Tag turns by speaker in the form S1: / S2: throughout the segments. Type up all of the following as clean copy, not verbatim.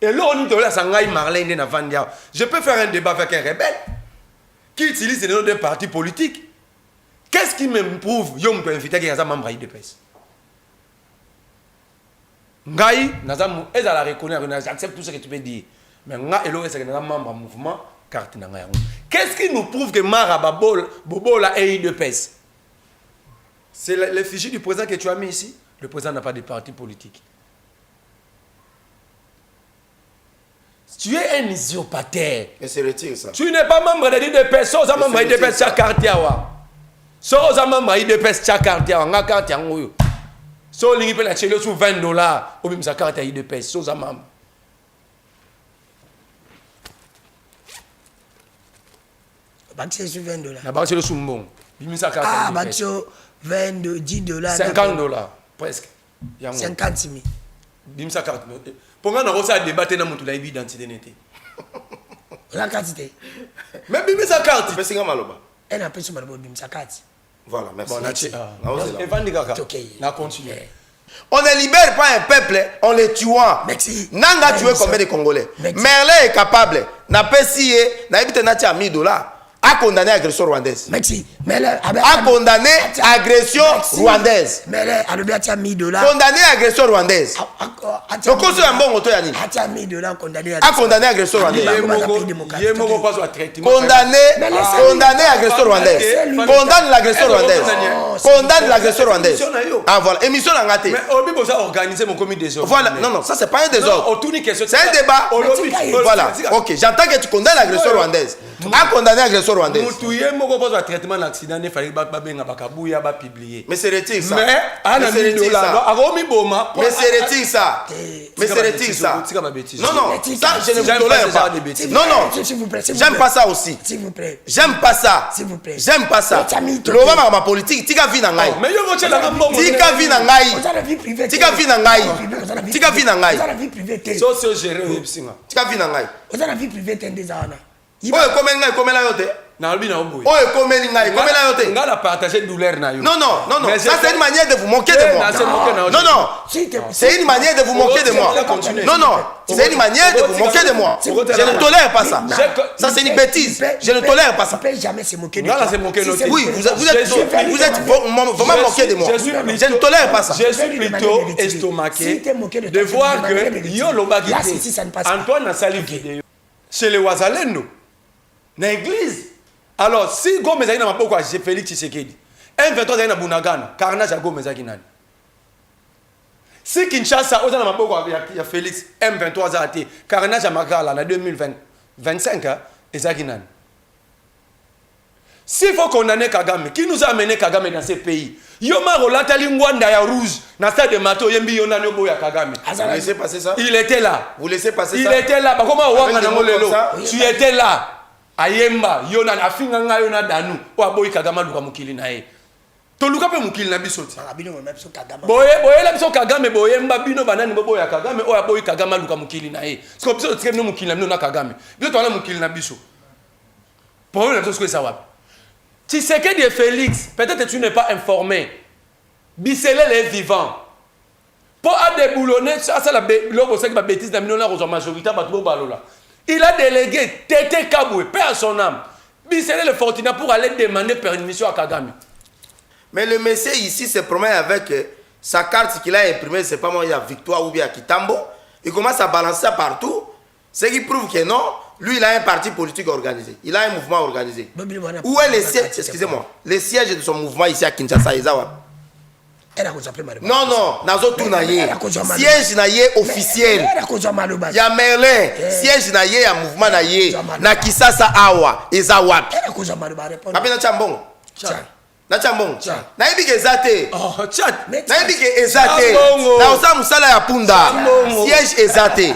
S1: Et là, on dit Sangai Marlène Navandia. Je peux faire un débat avec un rebelle qui utilise les noms d'un parti politique. Qu'est-ce qui me prouve que je peux inviter quelqu'un membre de l'IDPS? Ngai, la reconnaître, j'accepte tout ce que tu peux dire. Mais Ngai, c'est un membre du mouvement. Qu'est-ce qui nous prouve que Mara Bobola est IDPS? C'est l'effigie du président que tu as mis ici. Le président n'a pas de parti politique. Tu es un usurpateur.
S2: Et c'est retire ça.
S1: Tu n'es pas membre de l'IDPS. Si tu es membre de l'IDPS, tu as carte. Si tu es membre de l'IDPS, tu as carte. Tu as carte. Si tu es membre de l'IDPS, tu as $20. Tu as carte IDPS. Si tu es membre.
S3: Baxé sur $20.
S1: La banque c'est le sumbon.
S3: Ah, baxé $20, $10.
S1: $50 presque.
S3: 50 000.
S1: Bimsa carte. Pour moi, on a débattu dans mon identité n'était.
S3: La quantité.
S1: Mais bimsa carte.
S2: Mais c'est comment maloba?
S3: Elle a pris sur ma bimsa carte.
S2: Voilà, merci.
S1: Bon, on continue.
S2: On ne libère pas un peuple en le tuant.
S3: Merci.
S2: Nanga tué combien de Congolais? Merlin est capable. N'a pas scié, n'a évité n'a $1000 a condamné l'agression rwandaise.
S3: Merci.
S2: A condamné l'agression rwandaise.
S3: Mais elle a $1000.
S2: Condamné l'agression rwandaise. Donc, on a un bon auto yani.
S3: A condamné
S2: l'agression rwandaise. Condamné l'agression rwandaise. Condamne l'agression rwandaise. Condamne l'agression rwandaise. Ah voilà, émission en gâté.
S1: Mais Obi Bosa organiser mon comité désordre.
S2: Voilà, non, ça c'est pas un désordre. C'est un débat.
S1: Voilà,
S2: ok, j'entends que tu condamnes l'agression rwandaise. A condamné l'agression rwandaise.
S1: Traitement d'accident, il fallait publier.
S2: Mais c'est retire ça.
S1: Mais
S2: c'est retire ça. Mais c'est retire ça. Non, ça je ne vous tolère pas. Non,
S3: s'il vous plaît.
S2: J'aime pas ça aussi.
S3: S'il vous plaît.
S2: J'aime pas ça.
S3: S'il vous plaît.
S2: J'aime pas ça. Le moment ma politique, tika vi na ngai.
S1: Mais yo vote la gambo.
S2: Tika vi na ngai. Tika vi na ngai. Tika vi na ngai.
S3: Vous avez vie privée.
S1: Socio gérer Epsinga.
S2: Tika vi na ngai.
S3: Vous avez vie privée des ana.
S2: Oye komeli ngai komela yote.
S1: Na lobby na oboy.
S2: Oye komeli ngai komela yote.
S1: On a partagé douleur na yo.
S2: Non. Ça c'est une manière de vous moquer de moi. Non. C'est une manière de vous moquer de moi. Non. C'est une manière de vous moquer de moi. Je ne tolère pas ça. Ça c'est une bêtise. Je ne tolère pas ça.
S3: On ne peut jamais se moquer de toi.
S2: Oui, vous êtes vraiment moqué de moi. Je ne tolère pas ça.
S1: Je suis plutôt estomaqué de voir que yo lobagité. Antoine a sali vidéo. Chez les Wazalendo. Dans l'église. Alors, si Gomez a un peu quoi, j'ai Félix Tshisekedi. Un 23 ans à Bunagana, carnage à Gomez a Guinane. Si Kinshasa, on a un peu quoi, il y a Félix, M23 a été, carnage à Makala, en 2025, et Zaginan. S'il faut condamner Kagame, qui nous a amené Kagame dans ces pays? Yoma Rolata Lingwanda ya rouge, dans stade de Mato, Yembi Yonano Boya Kagame.
S2: Vous laissez passer ça?
S1: Il était là.
S2: Vous laissez passer
S1: ça?
S2: Il
S1: était là. Comment
S2: on
S1: tu étais là. Ayemba, Yona, Afinganga Yona Danu, ou Aboy Kagama Luka Mukili Nae. Toluka pe Mukili Nabisoti. Boye la biso Kagame, Boyemba Bino Banani Boya Kagame, ou Aboy Kagama Luka Mukili Nae. Ce qu'on peut dire, Mukili na Kagame. Bien, tu as Mukili Nabiso. Pour eux, la chose que ça va. Tu sais que des Félix, peut-être que tu n'es pas informé. Bisselel est vivant. Pour déboulonner, ça c'est la bêtise de la majorité. Il a délégué Tété Kaboué, paix à son âme. Bisselel est Fortina pour aller demander permission à Kagame.
S2: Mais le monsieur ici se promène avec sa carte qu'il a imprimée, c'est pas moi, il y a Victoire ou bien Kitambo. Il commence à balancer ça partout. Ce qui prouve que non, lui il a un parti politique organisé. Il a un mouvement organisé. Où est le siège, excusez-moi, le siège de son mouvement ici à Kinshasa, Ezawa? Non, Nazo Tounaye. Siège naye officiel. Il y a Merlin, siège naye, il y a mouvement naye. Na Kisasa Awa, Ezawa. Abina Chambon. Na Chambon. Na ibi ke ezate. Na ibi ke ezate. Na osa musala ya punda. Siège ezate.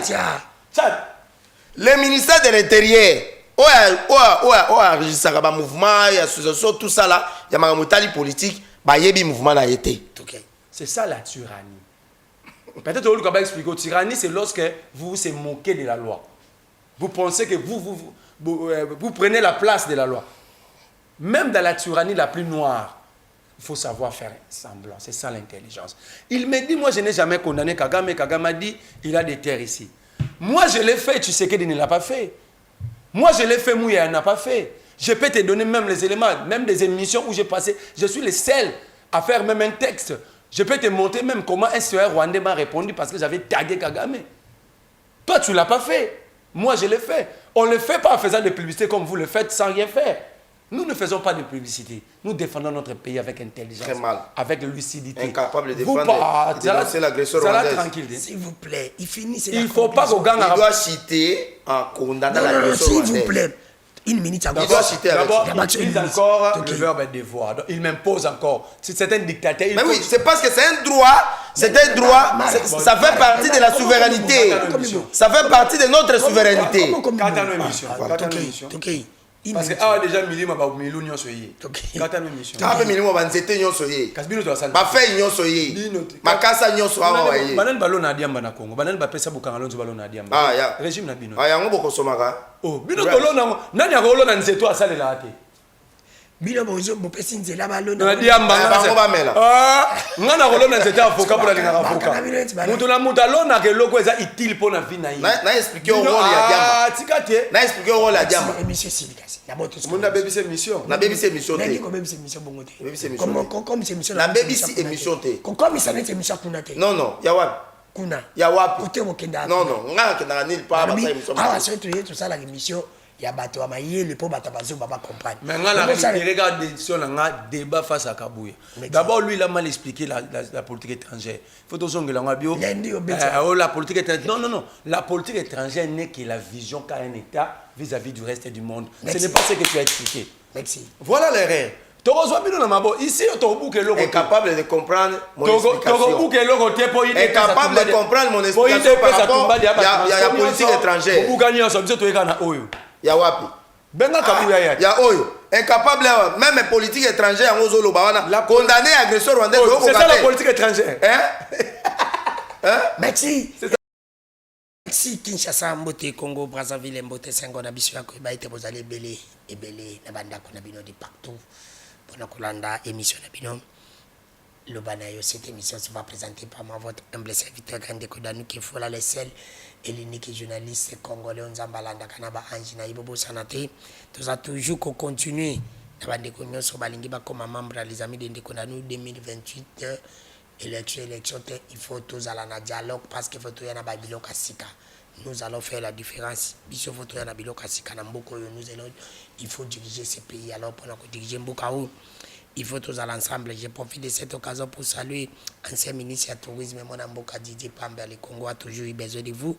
S2: Le ministère de l'Intérieur, enregistré un mouvement, il y a association, tout ça là, il y a un politique, il y a un mouvement qui a été.
S1: C'est ça la tyrannie. Peut-être que vous pouvez expliquer. La tyrannie, c'est lorsque vous vous moquez de la loi. Vous pensez que vous prenez la place de la loi. Même dans la tyrannie la plus noire, il faut savoir faire semblant. C'est ça l'intelligence. Il me dit, moi je n'ai jamais condamné Kagame. Kagame a dit, il a des terres ici. Moi, je l'ai fait, tu sais qu'il ne l'a pas fait. Moi, je l'ai fait, Mouya n'a pas fait. Je peux te donner même les éléments, même des émissions où j'ai passé. Je suis le seul à faire même un texte. Je peux te montrer même comment un soeur rwandais m'a répondu parce que j'avais tagué Kagame. Toi, tu ne l'as pas fait. Moi, je l'ai fait. On ne le fait pas en faisant des publicités comme vous le faites sans rien faire. Nous ne faisons pas de publicité. Nous défendons notre pays avec intelligence.
S2: Très mal.
S1: Avec lucidité.
S2: Incapable de dénoncer l'agresseur
S1: rwandaise.
S2: tranquille.
S3: S'il vous plaît, il finit.
S1: Il ne faut pas qu'au gang...
S2: Il doit citer en condamnant l'agresseur rwandaise.
S3: S'il vous plaît. Une minute encore.
S1: D'abord, il utilise encore le verbe devoir. Donc, il m'impose encore. Si c'est un dictateur...
S2: Mais oui, c'est parce que c'est un droit. C'est un droit. Ça fait partie de la souveraineté. Ça fait partie de notre souveraineté.
S1: Parce que ah déjà milima ba milu nyonso yi. Kata no mission.
S2: Ah milima ba nzete nyonso yi.
S1: Kasbino to asante.
S2: Ba fe nyonso yi. Makasa nyonso awa yi.
S1: Banan balo na diamba na Congo. Banan ba pesa bukanga lonzo balo na diamba.
S2: Ah ya.
S1: Régime na bino.
S2: Ah yango boko somaka.
S1: Oh, bino to lona nani akolo na nzeto asalela ate.
S3: Bino bozo bopesi nzela balona.
S1: Na diamba
S2: bango ba mela.
S1: Ah, ngana kolo na nzeto avoka pour la avoka. Mutu na mutu alona ke loko eza utile pour na vie na yi.
S2: Na expliquer au rôle ya diamba.
S1: Ah, tikate.
S2: Na expliquer au rôle ya diamba.
S3: Monsieur Silikasi.
S1: Munda baby c'est mission.
S2: Na baby c'est mission té.
S3: Comme c'est mission bongote.
S2: Baby c'est mission.
S3: Comme c'est mission.
S2: La baby c'est émission té.
S3: Comme ça n'est émission kuna té.
S2: Non non, ya wapi?
S3: Kuna.
S2: Ya wapi?
S3: Côté Mokenda.
S2: Non non, ngana kenda nil pas ba ça émission.
S3: Ah, c'est tout ça la émission. Ya bato wa mayele po bata bazo baba comprendre.
S1: Mais regarde sur la débat face à Kabouya. D'abord lui il a mal expliqué la politique étrangère. Il faut toujours que la politique étrangère. Non, la politique étrangère n'est que la vision qu'a un État vis-à-vis du reste du monde. Ce n'est pas ce que tu as expliqué.
S3: Merci.
S1: Voilà l'erreur. Ici,
S2: incapable de comprendre mon explication. Incapable de comprendre mon explication par rapport à la politique étrangère. Ya wapi? Ya oyo. Incapable, même politique étrangère, condamné agresseur rwandais.
S1: C'est ça la politique étrangère.
S3: Merci. Si Kinshasa mbote Congo Brazzaville mbote Sengo na biso yako ba ete bozali ebele na bandako na bino de partout pour na kolanda émission na bino Lobana yo cette émission se va présenter par moi votre humble serviteur Grande Kodanu qui faut la seul et l'unique journaliste congolais Nzambalanda Kanaba Anjina Ibobo Sanate tout a toujours qu'on continue na bandeko nyonso balingi ba comme membre les amis de Kodanu 2028 élection il faut tous aller en dialogue parce que faut tout y en a babilo kasika nous allons faire la différence biso faut tout y en a babilo kasika na mboko nous allons il faut diriger ce pays alors pour diriger mboka où il faut tous aller ensemble. Je profite de cette occasion pour saluer ancien ministre du tourisme mon mboka Didier Pambe. Le Congo a toujours eu besoin de vous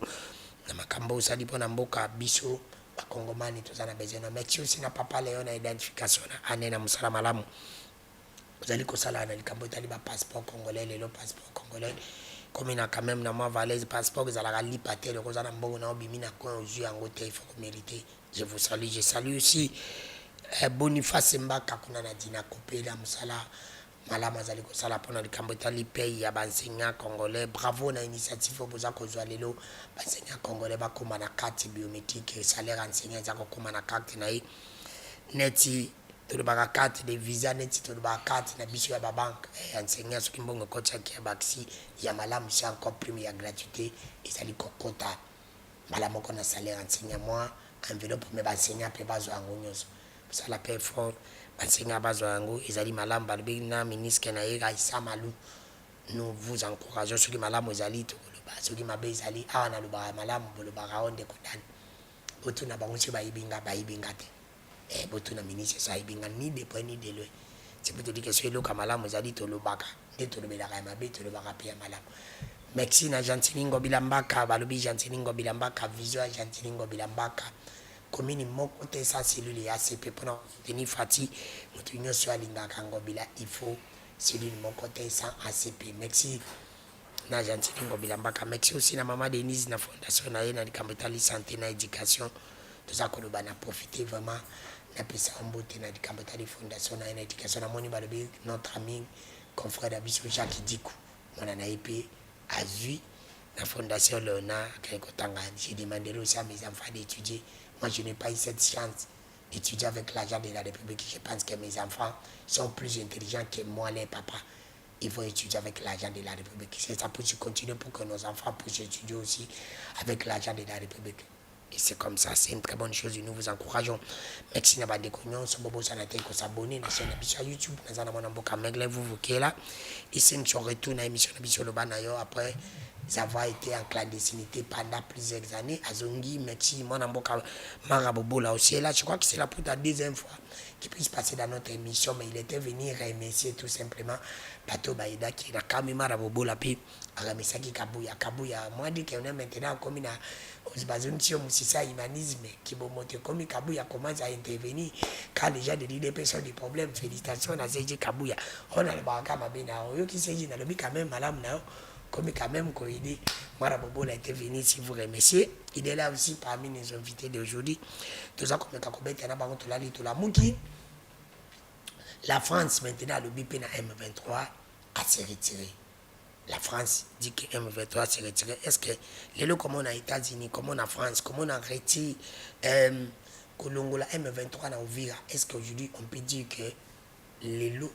S3: na makambo osali pour mboka biso ba kongomani tous en a besoin mais si aussi na papa Léon na identification na ane na musala malamu vous allez kosala na likambo etali ba passeport congolais le passeport congolais comme il a quand même na moi valise passeport que zalaka lipaté le kozana mbongo na obimi na coin ozu yango te il faut mériter. Je vous salue, je salue aussi Boniface Mbaka kuna na dina kopela musala malama zali ko sala pona likambo etali pays ya enseignants congolais. Bravo na initiative boza ko zwa lelo enseignants congolais ba koma na carte biométrique salaire enseignant za ko koma na carte na yi neti to ba carte de visa neti to ba carte na biso ya ba banque enseignants soki mbongo kocha ki ya baxi ya malamu c'est encore prime ya gratuité ezali kokota malamu ko na salaire enseignant moi enveloppe mais ba enseignant pe bazo angonyoso ça la paix fort enseignant bazwango ezali malamu balobi na ministre na yeka isamalu nous vous encourageons soki malamu ezali to koloba soki mabe ezali awa na loba malamu bolobaka onde kodani botuna bango si bayibinga te botuna ministre sa ibinga ni de point ni de loin c'est pour te dire que c'est le malamu ezali to lobaka nde to lobelaka mabe to lobaka pe malamu. Merci na Jantiningo Bilambaka balobi Jantiningo Bilambaka vision Jantiningo Bilambaka commune moko te sa cellule ya ACP pour tenir fati mutu nyonso alingaka ngobila il faut cellule moko te sans ACP. Merci na Gentili Ngobila Mbaka. Merci aussi na maman Denise na fondation na yena likambo etali santé na éducation toza koloba na profiter vraiment na pesa mbote na likambo etali fondation na yena éducation na moni balobi notre ami confrère d'Abisso Jacques Dikou mwana na EP azui la fondation Léonard Kekotanga. J'ai demandé aussi à mes enfants d'étudier. Moi, je n'ai pas eu cette chance d'étudier avec l'argent de la République. Je pense que mes enfants sont plus intelligents que moi, les papas. ils vont étudier avec l'argent de la République. C'est ça pour continuer pour que nos enfants puissent étudier aussi avec l'argent de la République. Et c'est comme ça, c'est une très bonne chose et nous vous encourageons. Merci d'avoir déconnu, ce bobo ça n'a été que s'abonner, na chaîne sur YouTube, na zana mona mboka megle vous qui là. Ici nous retour na émission na biso loba na yo après avoir été en clandestinité pendant plusieurs années. Azongi, merci, mon mboka marabobo là aussi là, je crois que c'est là pour la deuxième fois qu'il puisse passer dans notre émission, mais il était venu remercier tout simplement Bato Baïda qui a quand même marabobo là puis remercier qui Kabuya. Moi dit qu'on est maintenant comme na Osbazuncio Moussissa humanisme qui va monter comme Kabuya commence à intervenir quand les gens de l'IDP sont des problèmes. Félicitations à Zéji Kabuya. On a le baraka mabena. Yo qui s'est dit dans le but quand même madame là. Comme quand même quand il dit Marabobo a été venu si vous remerciez. Il est là aussi parmi nos invités d'aujourd'hui. Tout ça comme Kakobet yana bango to la Mouki. La France maintenant le BIP na M23 a se retiré. La France dit que M23 s'est retiré. Est-ce que les lots comme on a États-Unis, comme on a France, comme on a retiré Kolongo la M23 na Ouvira, est-ce qu'aujourd'hui on peut dire que les lots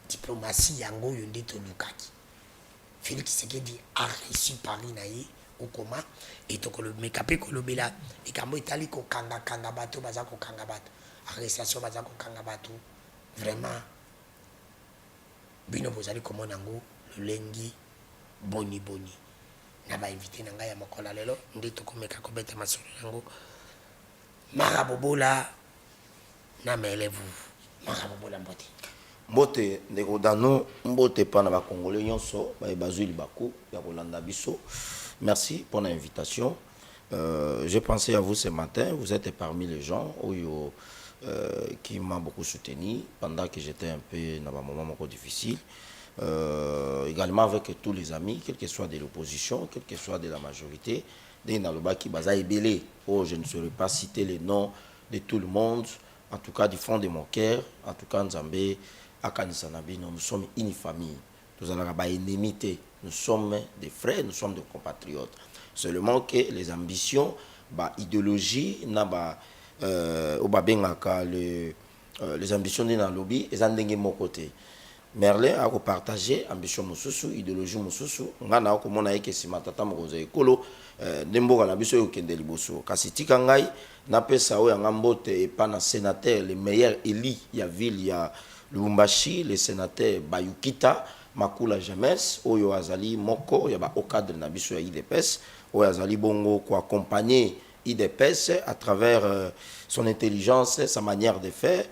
S3: diplomatie yango yonde to lukaki Félix Tshisekedi a reçu Paris naïe au coma et to kolo mekape kolobela ikambo itali ko kanga bato baza ko kanga bato arrestation baza ko kanga bato vraiment bino bozali komona ngo lulengi boni na ba invité na ngai ya mokola lelo ndi to komeka ko beta masolo yango marabobola na melevu marabobola mbote
S2: Mbote ndeko dano mbote pana ba congolais nyonso ba bazuli bako ya kolanda biso. Merci pour l'invitation. J'ai pensé à vous ce matin, vous êtes parmi les gens qui m'ont beaucoup soutenu pendant que j'étais un peu dans un moment difficile. Également avec tous les amis, quel que soit de l'opposition, quel que soit de la majorité, dans le bas qui baza ebélé. Oh, je ne saurais pas citer les noms de tout le monde, en tout cas du fond de mon cœur, en tout cas Nzambé, nous sommes une famille, nous avons une ennemité, nous sommes des frères, nous sommes des compatriotes. Seulement que les ambitions, l'idéologie, les ambitions de la lobby, elles sont de mon côté. Merlin a partagé ambition mususu, idéologie mususu, ngana a komona que si matata mokoza ekolo, ndemboka na biso yokende liboso. Kasi tika ngai na pesa o ya ngambote et pas na sénateur les meilleurs élus ya ville ya Lubumbashi, le sénateur Bayukita Makula James, oyo azali moko ya ba au cadre na biso ya IDPS, oyo azali bongo ko accompagner IDPS à travers son intelligence, sa manière de faire.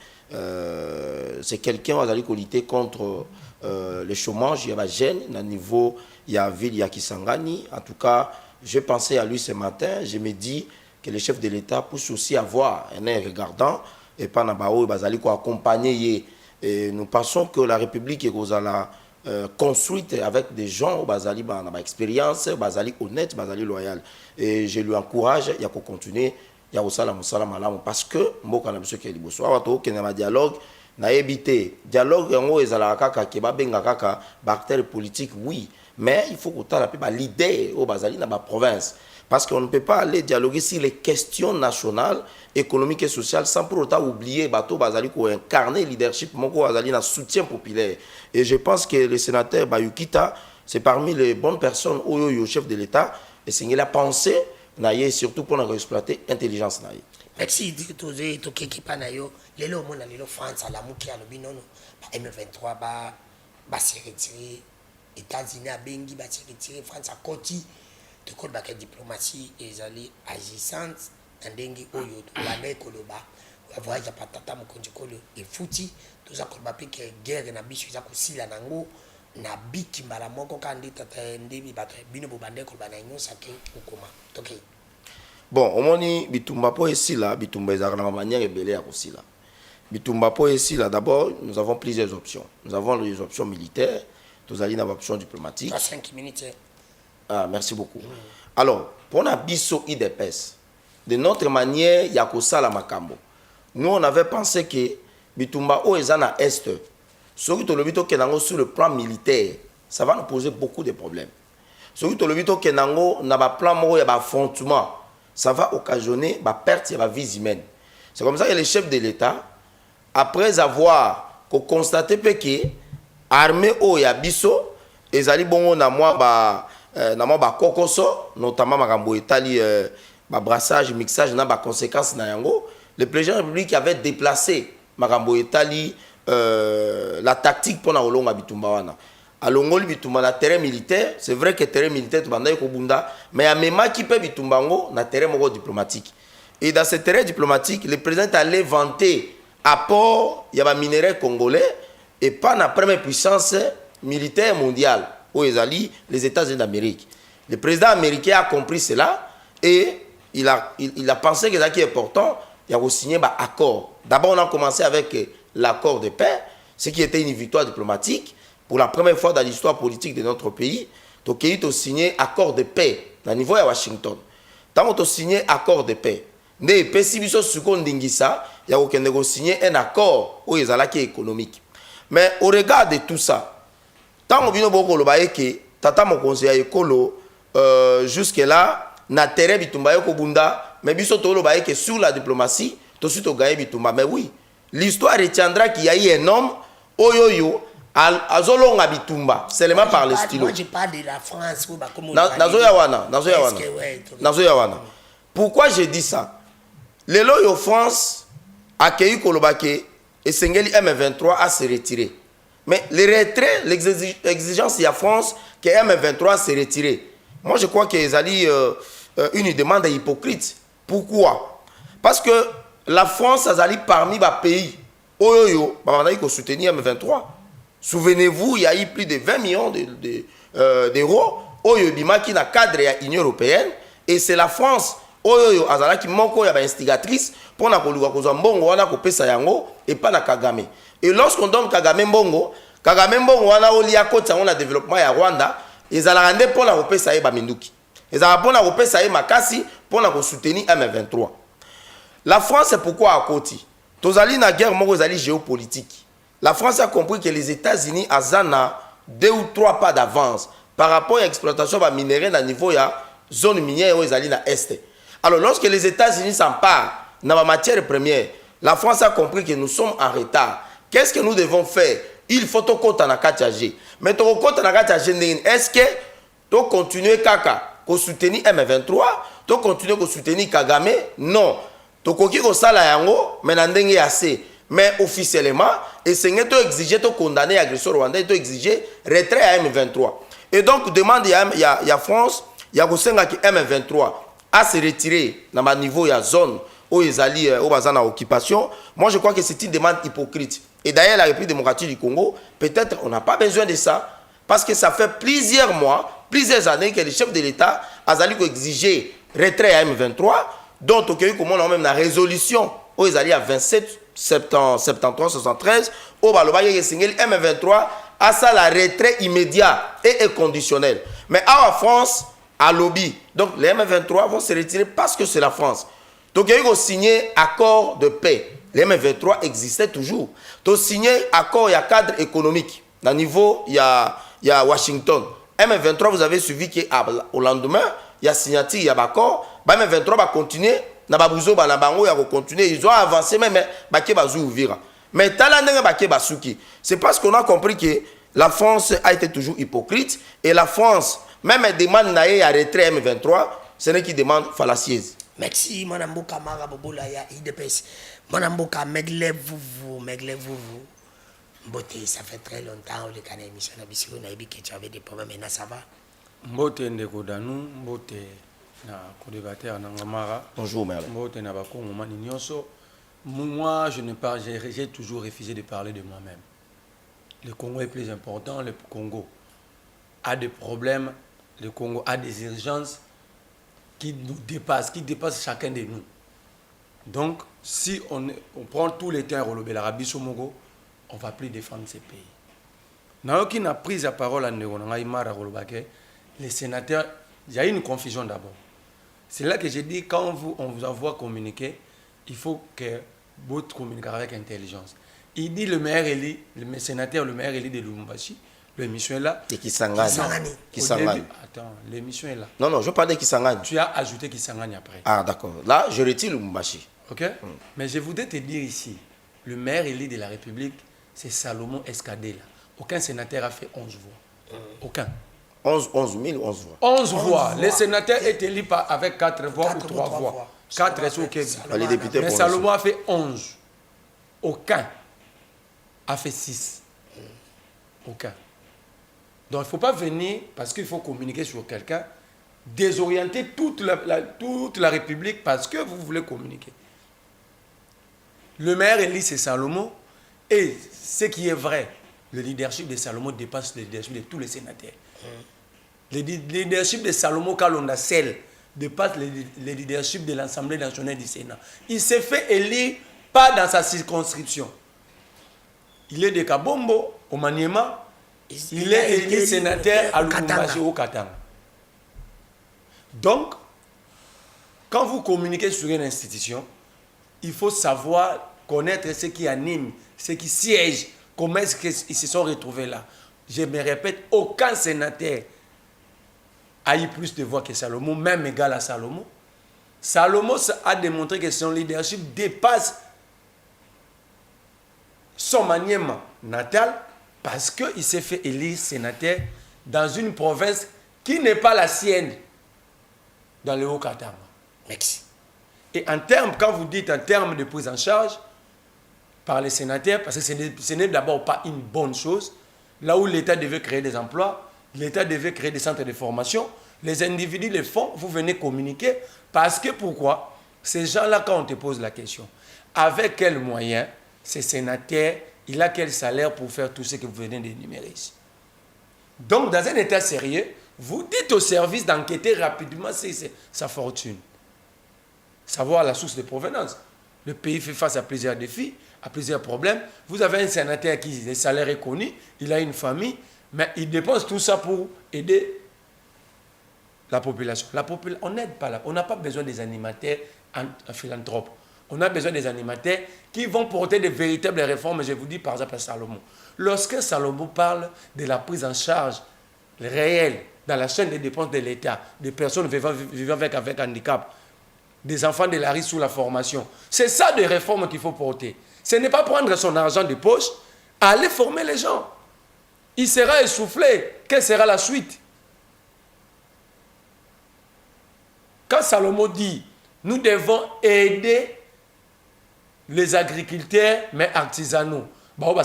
S2: C'est quelqu'un qui a lutter contre le chômage, il y a des jeunes à niveau, il y a ville, il y a Kisangani. En tout cas, je pensais à lui ce matin, je me dis que le chef de l'État peut aussi avoir un œil regardant et pas n'abao bazali ko accompagner. Et nous pensons que la République est construite avec des gens bazali ba expérience, bazali honnête, bazali loyal. Et je lui encourage, il y a qu'on continuer. Il y a aussi parce que mboka na biso ke liboso awa to kena dialogue na éviter dialogue yango ezala kaka ke ba benga kaka acteur politique oui mais il faut que ta la pe ba l'idée au bazali na ba province parce qu'on ne peut pas aller dialoguer sur les questions nationales économiques et sociales sans pour autant oublier bato bazali ko incarner leadership moko bazali na soutien populaire et je pense que le sénateur Bayukita c'est parmi les bonnes personnes au chef de l'État et c'est qu'il a pensé naïe surtout pour exploiter l'intelligence naïe.
S3: Merci de toser to kekipa na yo lelo mona lelo France la muki ya lobi nono M23 ba se retirer États-Unis a bengi ba se retirer France a koti to ko ba ka diplomatie ezali agissante ndengi oyo to ba ne koloba wa voyage patata mokonzi kolo e futi to za ko ba pe ke guerre na biso za ko sila nango na biki mbala moko kandi tata ndibi bato bino bobande ko bana nyosa ke ukoma toke
S2: bon omoni bitumba po esila bitumba ezaka na manière ebele ya kosila bitumba po esila d'abord nous avons plusieurs options nous avons les options militaires tozali na options diplomatiques
S3: 5 minutes
S2: ah merci beaucoup alors pour na biso IDPS de notre manière ya kosala makambo nous on avait pensé que bitumba o ezana est sur le plan militaire, ça va nous poser beaucoup de problèmes. Sur le plan d'affrontement, ça va occasionner la perte de la vie humaine. C'est comme ça que les chefs de l'État, après avoir constaté que armée o ya biso ezali bongo na moi ba kokoso notamment makambo etali ba brassage mixage na ba conséquences na yango. Le président de la République avait déplacé makambo etali la tactique pour na olonga bitumba wana. Alongoli bitumba na terrain militaire, c'est vrai que terrain militaire tu banda ko bunda, mais a mema qui peut bitumbango na terrain moko diplomatique. Et dans ce terrain diplomatique, le président allait vanter apport il y a ba minerais congolais et pas la première puissance militaire mondiale où les États-Unis d'Amérique. Le président américain a compris cela et il a pensé que c'est important, il a signé un accord. D'abord, on a commencé avec l'accord de paix, ce qui était une victoire diplomatique. Pour la première fois dans l'histoire politique de notre pays, donc il a signé un accord de paix au niveau de Washington. Tant qu'on a signé un accord de paix, il a signé un accord où il est économique. Mais au regard de tout ça, tant que tata mon conseiller écolo jusque là na terrain bitumba yoko bunda mais biso to loba que sur la diplomatie to suite au gagner bitumba. Mais oui, l'histoire retiendra qu'il y a eu un homme oyoyo azolonga bitumba seulement par le stylo.
S3: Moi je parle de la France ou comme
S2: nazoya wana. Pourquoi je dis ça? Le loyo France accueilli kolobake et Sengeli M23 a se retiré. Mais le retrait, l'exigence de la France que M23 s'est retiré. Moi, je crois qu'ils ont une demande hypocrite. Pourquoi? Parce que la France a allé parmi les pays où ils ont soutenu M23. Souvenez-vous, il y a eu plus de 20 millions d'euros où ils ont qui dans le cadre de l'Union européenne. Et c'est la France qui manque instigatrice pour na koluka kozwa mbongo wana kopesa yango et pas na Kagame. Et lorsqu'on donne Kagame mbongo wana olia kota on a développement ya Rwanda, ezala rende pour na kopesa ye ba minduki. Ezala pour na kopesa ye makasi pour na ko soutenir M23. La France c'est pourquoi à côté. Tozali na guerre moko ezali géopolitique. La France a compris que les États-Unis azana 2 ou 3 pas d'avance par rapport à l'exploitation ba minerais na niveau ya zone minière où ezali na est. Alors lorsque les États-Unis s'emparent dans la matière première, la France a compris que nous sommes en retard. Qu'est-ce que nous devons faire? Il faut que nous continuions. Mais est-ce que tu continues à soutenir M23? Tu continues à soutenir Kagame? Non. Tu continues à soutenir assez. Mais officiellement, et c'est exiger de condamner l'agresseur rwandais et exiger retrait à M23. Et donc, demande à France, il y a M23 à se retirer dans le niveau de la zone où ils allaient en occupation. Moi, je crois que c'est une demande hypocrite. Et d'ailleurs, la République démocratique du Congo, peut-être on n'a pas besoin de ça, parce que ça fait plusieurs mois, plusieurs années que les chefs de l'État ont exigé retrait à M23, dont au Québec, on a même la résolution où ils allaient à 27 septembre 73, où M23 a ça la retrait immédiat et inconditionnel. Mais en France, à lobby, donc les M23 vont se retirer parce que c'est la France. Donc il y a signé accord de paix. Les M23 existaient toujours. Donc signé accord, il y a cadre économique. Au niveau, il y a Washington. M23, vous avez suivi qu'au lendemain, il y a signature, il y a accord. M23 va continuer. Ils ont avancé même. Mais c'est parce qu'on a compris que la France a été toujours hypocrite. Et la France, même elle demande à retrait M23, ce n'est qu'il demande fallacieuse.
S3: Merci, mon amboka Marabobola ya IDPS. Mon amboka meglez-vous. Mbote, ça fait très longtemps que les émission na biso na yebi que tu avais des problèmes mais ça va.
S1: Mbote ndeko danu, mbote na co-débatteur na ngamara.
S2: Bonjour Merle.
S1: Mbote na bakongo mani nyonso. Moi, j'ai toujours refusé de parler de moi-même. Le Congo est plus important, le Congo a des problèmes, le Congo a des urgences qui nous dépassent, qui dépassent chacun de nous. Donc, si on prend tous les terres au l'Arabie Somogo, on ne va plus défendre ces pays. Naoki n'a pris la parole à les sénateurs, il y a une confusion d'abord. C'est là que j'ai dit, quand on vous envoie communiquer, il faut que vous communiquiez avec intelligence. Il dit le maire élu, le sénateur, le maire élu de Lubumbashi, l'émission est là.
S2: Et Kisangani.
S1: Attends, l'émission est là.
S2: Non, je parlais de Kisangani.
S1: Tu as ajouté Kisangani après.
S2: Ah, d'accord. Là, je retire Lubumbashi.
S1: Ok. Mais je voudrais te dire ici, le maire élu de la République, c'est Salomon Escadela. aucun sénateur a fait 11 voix. Aucun.
S2: 11 000 ou 11 voix.
S1: 11 voix. Les sénateurs étaient élus avec 4 voix ou 3 voix. 4 est OK.
S2: Les députés
S1: mais Salomon a fait 11. Aucun a fait 6. Aucun. Donc il ne faut pas venir, parce qu'il faut communiquer sur quelqu'un, désorienter toute la République parce que vous voulez communiquer. Le maire élu, c'est Salomon. Et ce qui est vrai, le leadership de Salomon dépasse le leadership de tous les sénateurs. Le leadership de Salomon Kalonda Sel dépasse le leadership de l'Assemblée nationale du Sénat. Il s'est fait élire pas dans sa circonscription. Il est de Kabombo, au Maniema. Il est élu sénateur à Lubumbashi, au Katanga. Donc, quand vous communiquez sur une institution, il faut savoir, connaître ce qui anime, ce qui siège, comment est-ce qu'ils se sont retrouvés là. Je me répète, aucun sénateur a eu plus de voix que Salomon, même égal à Salomon. Salomon a démontré que son leadership dépasse son maniement natal parce qu'il s'est fait élire sénateur dans une province qui n'est pas la sienne, dans le Haut-Katanga.
S3: Merci.
S1: Et en termes, quand vous dites en termes de prise en charge par les sénateurs, parce que ce n'est d'abord pas une bonne chose, là où l'État devait créer des emplois, l'État devait créer des centres de formation, les individus le font, vous venez communiquer, parce que pourquoi? Ces gens-là, quand on te pose la question, avec quels moyens ces sénateurs, il a quel salaire pour faire tout ce que vous venez d'énumérer ici? Donc, dans un État sérieux, vous dites au service d'enquêter rapidement sa fortune. Savoir la source de provenance. Le pays fait face à plusieurs défis, à plusieurs problèmes. Vous avez un sénateur qui, le salaire est connu, il a une famille, mais il dépense tout ça pour aider la population. On n'aide pas là. On n'a pas besoin des animateurs en philanthropes. On a besoin des animateurs qui vont porter de véritables réformes. Je vous dis par exemple à Salomon. Lorsque Salomon parle de la prise en charge réelle dans la chaîne des dépenses de l'État, des personnes vivant avec handicap, des enfants de la rue sous la formation, c'est ça des réformes qu'il faut porter. Ce n'est pas prendre son argent de poche, aller former les gens. Il sera essoufflé. Quelle sera la suite? Quand Salomon dit, nous devons aider les agriculteurs, mais artisanaux. C'est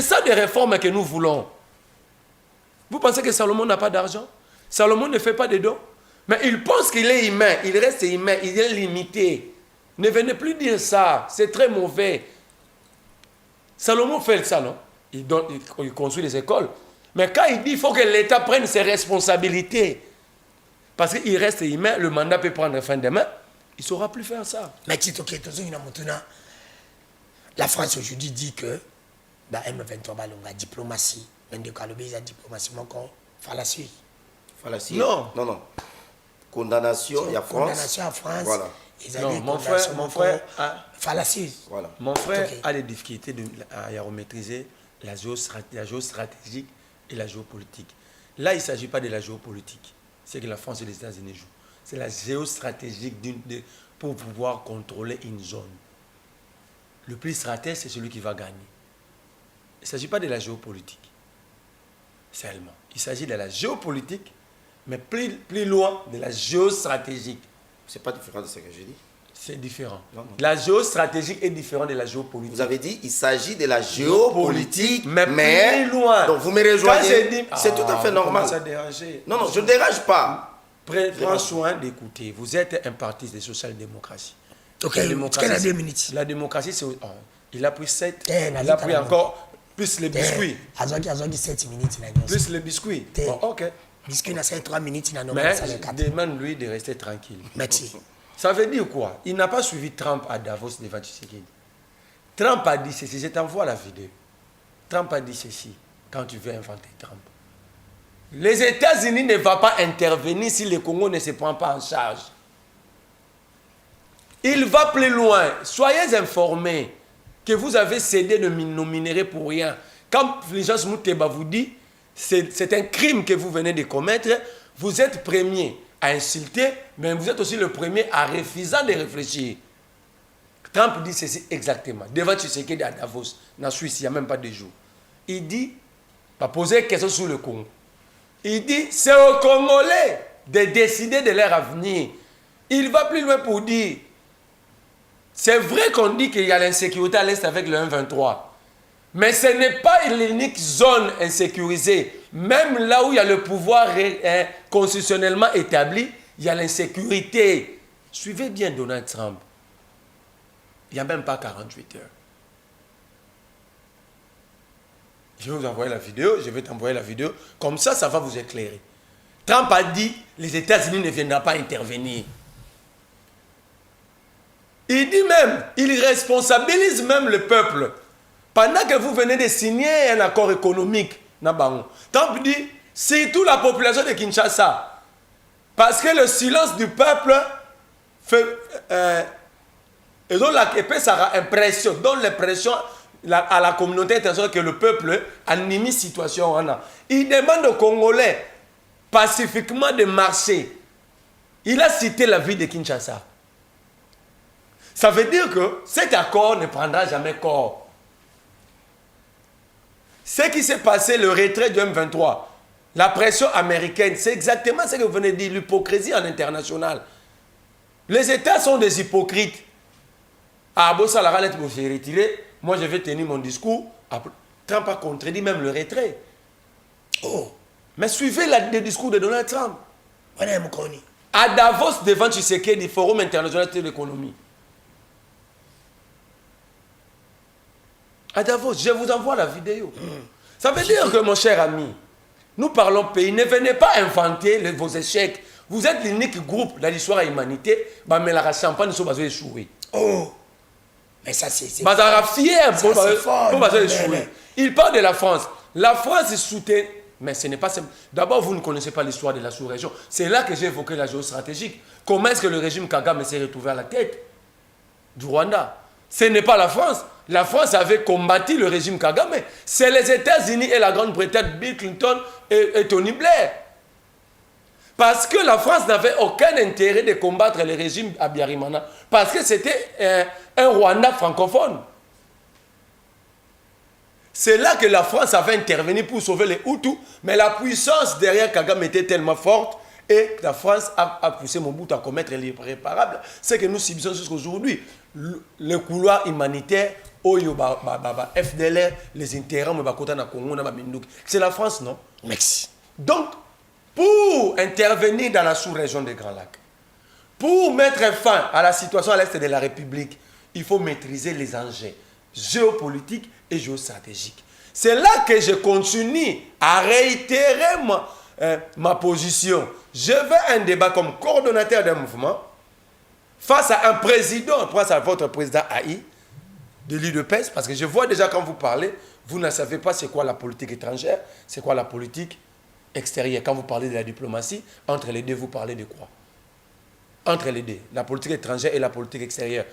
S1: ça des réformes que nous voulons. Vous pensez que Salomon n'a pas d'argent? Salomon ne fait pas de dons. Mais il pense qu'il est humain, il reste humain, il est limité. Ne venez plus dire ça, c'est très mauvais. Salomon fait ça, non? Il construit des écoles. Mais quand il dit qu'il faut que l'État prenne ses responsabilités, parce qu'il reste humain, le mandat peut prendre fin demain, il ne saura plus faire ça.
S3: Mais la France aujourd'hui dit que M23 a diplomatie. Mais de la diplomatie, fallacie.
S2: Fallacie.
S1: Non.
S2: Non. Condamnation à France.
S3: Condamnation à France.
S2: Voilà.
S1: Non, mon frère
S3: fallacie.
S2: Voilà.
S1: Mon frère a des difficultés à maîtriser la géostratégie et la géopolitique. Là, il ne s'agit pas de la géopolitique. C'est que la France et les États-Unis jouent. C'est la géostratégie pour pouvoir contrôler une zone. Le plus stratège, c'est celui qui va gagner. Il ne s'agit pas de la géopolitique seulement. Il s'agit de la géopolitique, mais plus loin de la géostratégique.
S2: Ce n'est pas différent de ce que j'ai dit.
S1: C'est différent.
S2: Non.
S1: La géostratégique est différente de la géopolitique.
S2: Vous avez dit il s'agit de la géopolitique,
S1: mais plus loin.
S2: Donc vous me rejoignez. C'est tout à fait normal.
S1: Ça déranger.
S2: Non, je ne dérange pas.
S1: Prends soin d'écouter. Vous êtes un parti de social-démocratie.
S3: Ok,
S1: la démocratie,
S3: a 2 minutes.
S1: La démocratie, c'est... il a pris 7. Il a pris encore plus les biscuits.
S3: Il a 7 minutes.
S1: Plus les biscuits. Bon, ok.
S3: Biscuits, il a 3 minutes.
S1: Mais demande-lui de rester tranquille.
S3: Merci.
S1: Ça veut dire quoi? Il n'a pas suivi Trump à Davos devant Tshisekedi. Trump a dit ceci. Je t'envoie la vidéo. Trump a dit ceci quand tu veux inventer Trump. Les États-Unis ne vont pas intervenir si le Congo ne se prend pas en charge. Il va plus loin. Soyez informés que vous avez cédé de nos minéraux pour rien. Quand les gens vous disent c'est un crime que vous venez de commettre, vous êtes premier à insulter, mais vous êtes aussi le premier à refuser de réfléchir. Trump dit ceci exactement. Devant Tshisekedi à Davos, en Suisse, il n'y a même pas 2 jours. Il dit, va poser une question sur le Congo. Il dit, c'est aux Congolais de décider de leur avenir. Il va plus loin pour dire, c'est vrai qu'on dit qu'il y a l'insécurité à l'Est avec le 1-23. Mais ce n'est pas l'unique zone insécurisée. Même là où il y a le pouvoir constitutionnellement établi, il y a l'insécurité. Suivez bien Donald Trump. Il n'y a même pas 48 heures. Je vais vous envoyer la vidéo, je vais t'envoyer la vidéo. Comme ça, ça va vous éclairer. Trump a dit, les États-Unis ne viendront pas intervenir. Il dit même, il responsabilise même le peuple. Pendant que vous venez de signer un accord économique, Trump dit, surtout la population de Kinshasa. Parce que le silence du peuple fait... et donc la épée, ça a impression, donne l'impression à la communauté internationale que le peuple anime situation. Il demande aux Congolais pacifiquement de marcher. Il a cité la ville de Kinshasa. Ça veut dire que cet accord ne prendra jamais corps. Ce qui s'est passé, le retrait du M23, la pression américaine, c'est exactement ce que vous venez de dire, l'hypocrisie en international. Les États sont des hypocrites. Ah, bon, ça la ralette pour se retirer. Moi, je vais tenir mon discours. Trump a contredit même le retrait. Oh. Mais suivez le discours de Donald Trump. À Davos, devant Tshisekedi, du Forum international de l'économie. À Davos, je vous envoie la vidéo. Ça veut dire que, mon cher ami, nous parlons pays. Ne venez pas inventer vos échecs. Vous êtes l'unique groupe dans l'histoire de l'humanité. Mais la champagne, ils sont basés échoués. Oh! Mais ça, c'est fier pour échouer. Il parle de la France. La France soutient. Mais ce n'est pas simple. D'abord, vous ne connaissez pas l'histoire de la sous-région. C'est là que j'ai évoqué la géostratégique. Comment est-ce que le régime Kagame s'est retrouvé à la tête du Rwanda? Ce n'est pas la France. La France avait combattu le régime Kagame. C'est les États-Unis et la Grande-Bretagne, Bill Clinton et Tony Blair. Parce que la France n'avait aucun intérêt de combattre le régime Abiyarimana. Parce que c'était un Rwanda francophone. C'est là que la France avait intervenu pour sauver les Hutus. Mais la puissance derrière Kagame était tellement forte. Et la France a poussé Mobutu à commettre l'irréparable. C'est que nous subissons jusqu'à aujourd'hui. Le couloir humanitaire, FDLR, les intérêts, c'est la France, non?
S3: Merci.
S1: Donc, pour intervenir dans la sous-région des Grands Lacs, pour mettre fin à la situation à l'est de la République, il faut maîtriser les enjeux géopolitiques et géostratégiques. C'est là que je continue à réitérer ma position. Je veux un débat comme coordonnateur d'un mouvement face à un président, face à votre président AI, de l'UDPS, parce que je vois déjà quand vous parlez, vous ne savez pas c'est quoi la politique étrangère, c'est quoi la politique extérieure. Quand vous parlez de la diplomatie, entre les deux, vous parlez de quoi? Entre les deux, la politique étrangère et la politique extérieure.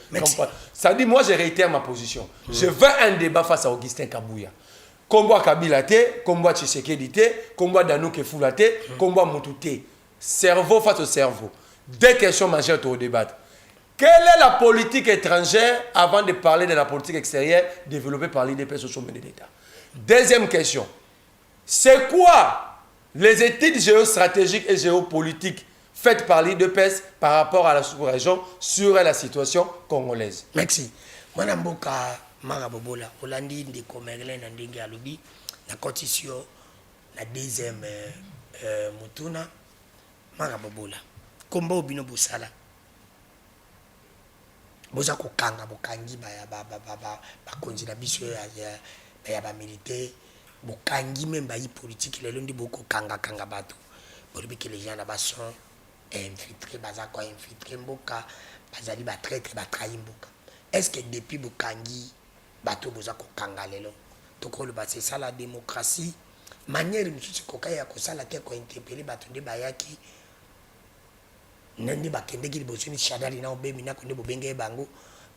S1: Ça dit, moi je réitère ma position. Je veux un débat face à Augustin Kabouya. Combat Kabila te, combat Tshisekedi te, combat Danouke Foula te, combat Moutou. Cerveau face au cerveau. Deux questions majeures au débat. Quelle est la politique étrangère avant de parler de la politique extérieure développée par l'UDPS au sommet de l'État? Deuxième question. C'est quoi les études géostratégiques et géopolitiques faites par l'UDPS par rapport à la sous-région sur la situation congolaise?
S3: Merci. Moi, je suis Marabobola. Olandi de Komerlen et Ndenge Alobi. La constitution, la deuxième Mutuna. Marabobola. Combat au bino Boussala. Boza kokanga bokangi bakonzi na biso ya ba militaire bokangi même ba politique lelo ndi boko kanga bato bolobi que les gens là-bas sont infiltrés baza ko infiltré mboka bazali ba traître ba trahi mboka. Est-ce que depuis bokangi bato boza kokanga lelo tokolo ba c'est ça la démocratie manière mususu kokaya ko sala te ko interpeller bato nde bayaki nandi bakende ki bosoni shadali na obemi na konde bobenge bango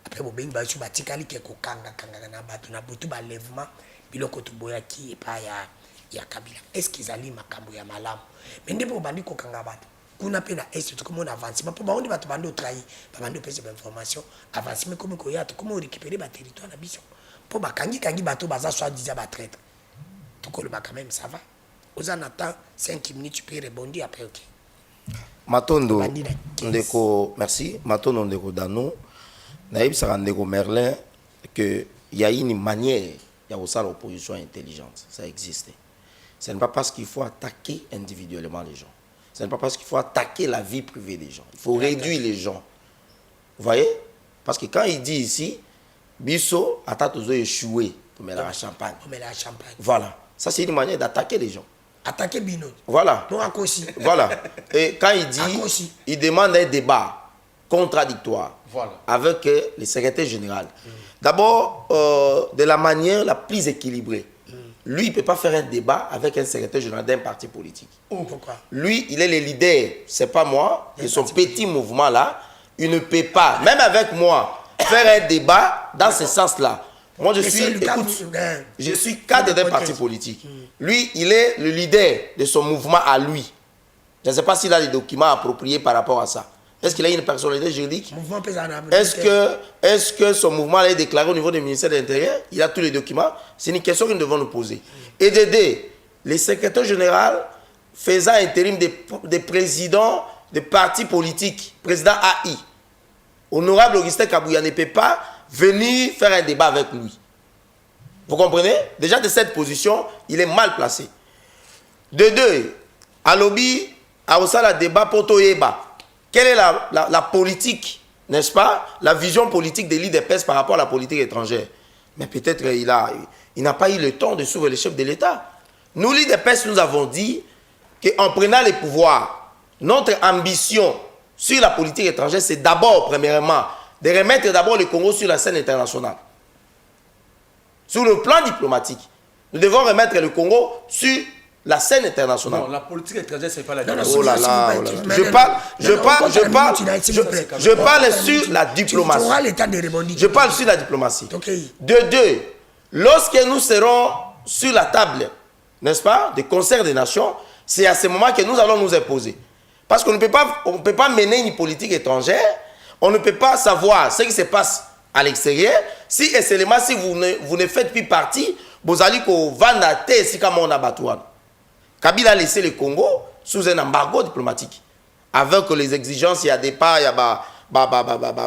S3: après bobengi ba su batikali ke ko kanga na bato na butu ba lèvement biloko to boyaki epa ya Kabila. Est-ce qu'ils allaient makambo ya malamu mais ndebo bandi ko kanga bato kuna pe na est to comment avancer pour ba on ba to bando trahi ba bando pesa ba information avancer mais comme ko ya to comment récupérer ba territoire na biso pour ba kangi bato baza soit disant ba traître to ko le ba quand même ça va aux en attend 5 minutes tu peux rebondir après OK
S2: Matondo ndeko merci Matondo ndeko Dano naïb ça ndeko Merlin que il y a une manière il y a aussi l'opposition intelligente ça existe. Ce n'est pas parce qu'il faut attaquer individuellement les gens. Ce n'est pas parce qu'il faut attaquer la vie privée des gens. Il faut réduire les gens. Vous voyez? Parce que quand il dit ici, Bisso a toujours échoué pour mettre la champagne. Voilà. Ça, c'est une manière d'attaquer les gens.
S3: Attaquer Bino.
S2: Voilà.
S3: Pour aussi.
S2: Voilà. Et quand il dit, il demande un débat contradictoire avec le secrétaire général. D'abord, de la manière la plus équilibrée. Lui, il ne peut pas faire un débat avec un secrétaire général d'un parti politique.
S3: Pourquoi?
S2: Lui, il est le leader, c'est pas moi, et son petit mouvement-là, il ne peut pas, même avec moi, faire un débat dans ce sens-là. Moi, je suis cadre d'un parti politique. Lui, il est le leader de son mouvement à lui. Je ne sais pas s'il a des documents appropriés par rapport à ça. Est-ce qu'il a une personnalité juridique? Est-ce que son mouvement est déclaré au niveau du ministère de l'Intérieur? Il a tous les documents. C'est une question que nous devons nous poser. Et d'aider les secrétaires généraux faisant intérim des présidents de partis politiques, président AI, honorable Augustin Kabouya ne peut pas venir faire un débat avec lui. Vous comprenez? Déjà de cette position, il est mal placé. De deux, à lobby, à Osala débat pour Toyeba. Quelle est la politique, n'est-ce pas, la vision politique des leaders PES par rapport à la politique étrangère? Mais peut-être il n'a pas eu le temps de suivre le chef de l'État. Nous, leaders PES, nous avons dit qu'en prenant les pouvoirs, notre ambition sur la politique étrangère, c'est d'abord, premièrement, de remettre d'abord le Congo sur la scène internationale. Sur le plan diplomatique, nous devons remettre le Congo sur la scène internationale.
S1: Non, la politique étrangère, c'est pas la
S2: diplomatie. Oh là là, je parle sur la diplomatie. Je parle sur la diplomatie. De deux, lorsque nous serons sur la table, n'est-ce pas, des concerts des nations, c'est à ce moment que nous allons nous imposer. Parce qu'on ne peut pas mener une politique étrangère, on ne peut pas savoir ce qui se passe à l'extérieur, si et seulement si vous ne faites plus partie, vous allez vendre si comme on a battu. Kabila a laissé le Congo sous un embargo diplomatique. Avec les exigences, il y a des pas, il y a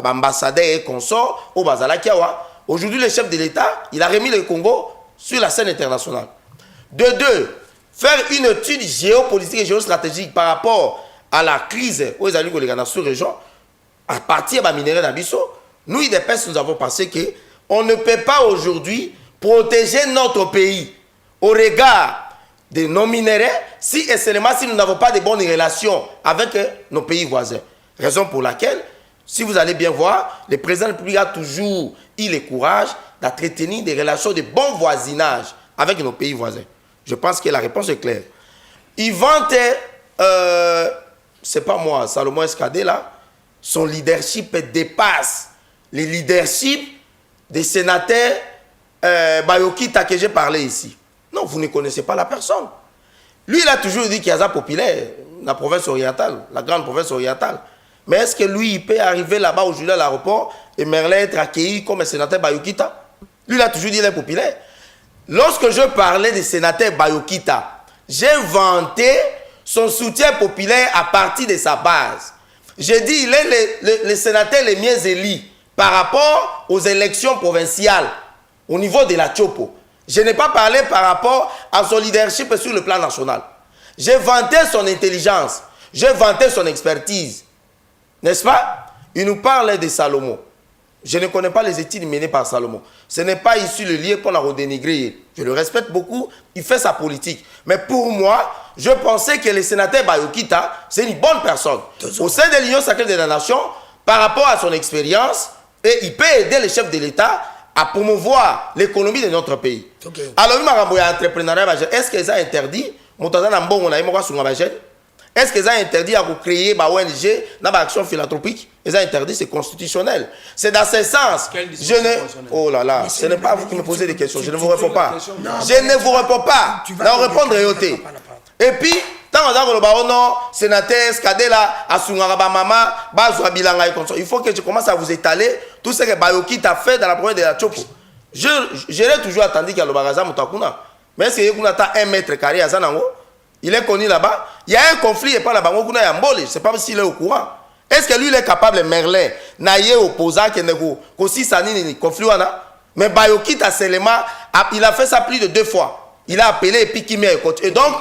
S2: ambassadeurs et consorts au Bazala Kiawa. Aujourd'hui, le chef de l'État, il a remis le Congo sur la scène internationale. De deux, faire une étude géopolitique et géostratégique par rapport à la crise aux États-Unis dans cette région, à partir de la minerai d'Abisso, nous, IDPS, nous avons pensé qu'on ne peut pas aujourd'hui protéger notre pays au regard de nos minéraux si et seulement si nous n'avons pas de bonnes relations avec nos pays voisins. Raison pour laquelle, si vous allez bien voir, le président de la République a toujours eu le courage d'entretenir des relations de bon voisinage avec nos pays voisins. Je pense que la réponse est claire. Il vante, c'est pas moi, Salomon Escadé là, son leadership dépasse le leadership des sénateurs Bayokita que j'ai parlé ici. Non, vous ne connaissez pas la personne. Lui, il a toujours dit qu'il y a ça populaire, la province orientale, la grande province orientale. Mais est-ce que lui, il peut arriver là-bas aujourd'hui à l'aéroport et Merlin être accueilli comme un sénateur Bayokita? Lui, il a toujours dit qu'il est populaire. Lorsque je parlais des sénateurs Bayokita, j'ai vanté son soutien populaire à partir de sa base. J'ai dit qu'il est le sénateur le mieux élu par rapport aux élections provinciales au niveau de la Tchopo. Je n'ai pas parlé par rapport à son leadership sur le plan national. J'ai vanté son intelligence. J'ai vanté son expertise. N'est-ce pas? Il nous parle de Salomon. Je ne connais pas les études menées par Salomon. Ce n'est pas ici le lieu qu'on a redénigré. Je le respecte beaucoup. Il fait sa politique. Mais pour moi, je pensais que le sénateur Bayokita, c'est une bonne personne. Au sein de l'Union sacrée de la Nation, par rapport à son expérience, et il peut aider le chef de l'État à promouvoir l'économie de notre pays. Alors, est-ce qu'ils ont interdit est-ce qu'ils ont interdit à créer une ONG dans l'action philanthropique? Ils ont interdit, c'est constitutionnel. C'est dans ce sens. Oh là là, ce n'est pas vous qui me posez des questions. Je ne vous réponds pas. Je ne vous réponds pas. Non, répondre et ôter. Et puis, Tant que non, sénateur, Skadela, Asungara Mama, Bazwa Bilanga et comme ça. Il faut que je commence à vous étaler tout ce que Bayoki t'a fait dans la première de la Chopo. J'ai toujours attendu qu'il y a le bagaza Moutakuna. Mais est-ce qu'il y a 1 mètre carré à Zanango? Il est connu là-bas. Il y a un conflit et pas là-bas. Je ne sais pas s'il est au courant. Est-ce que lui il est capable, Merlin, naïe opposant, qui aussi Sanini, conflit mais Bayoki t'a seulement, il a fait ça plus de 2 fois. Il a appelé et puis qui met et donc,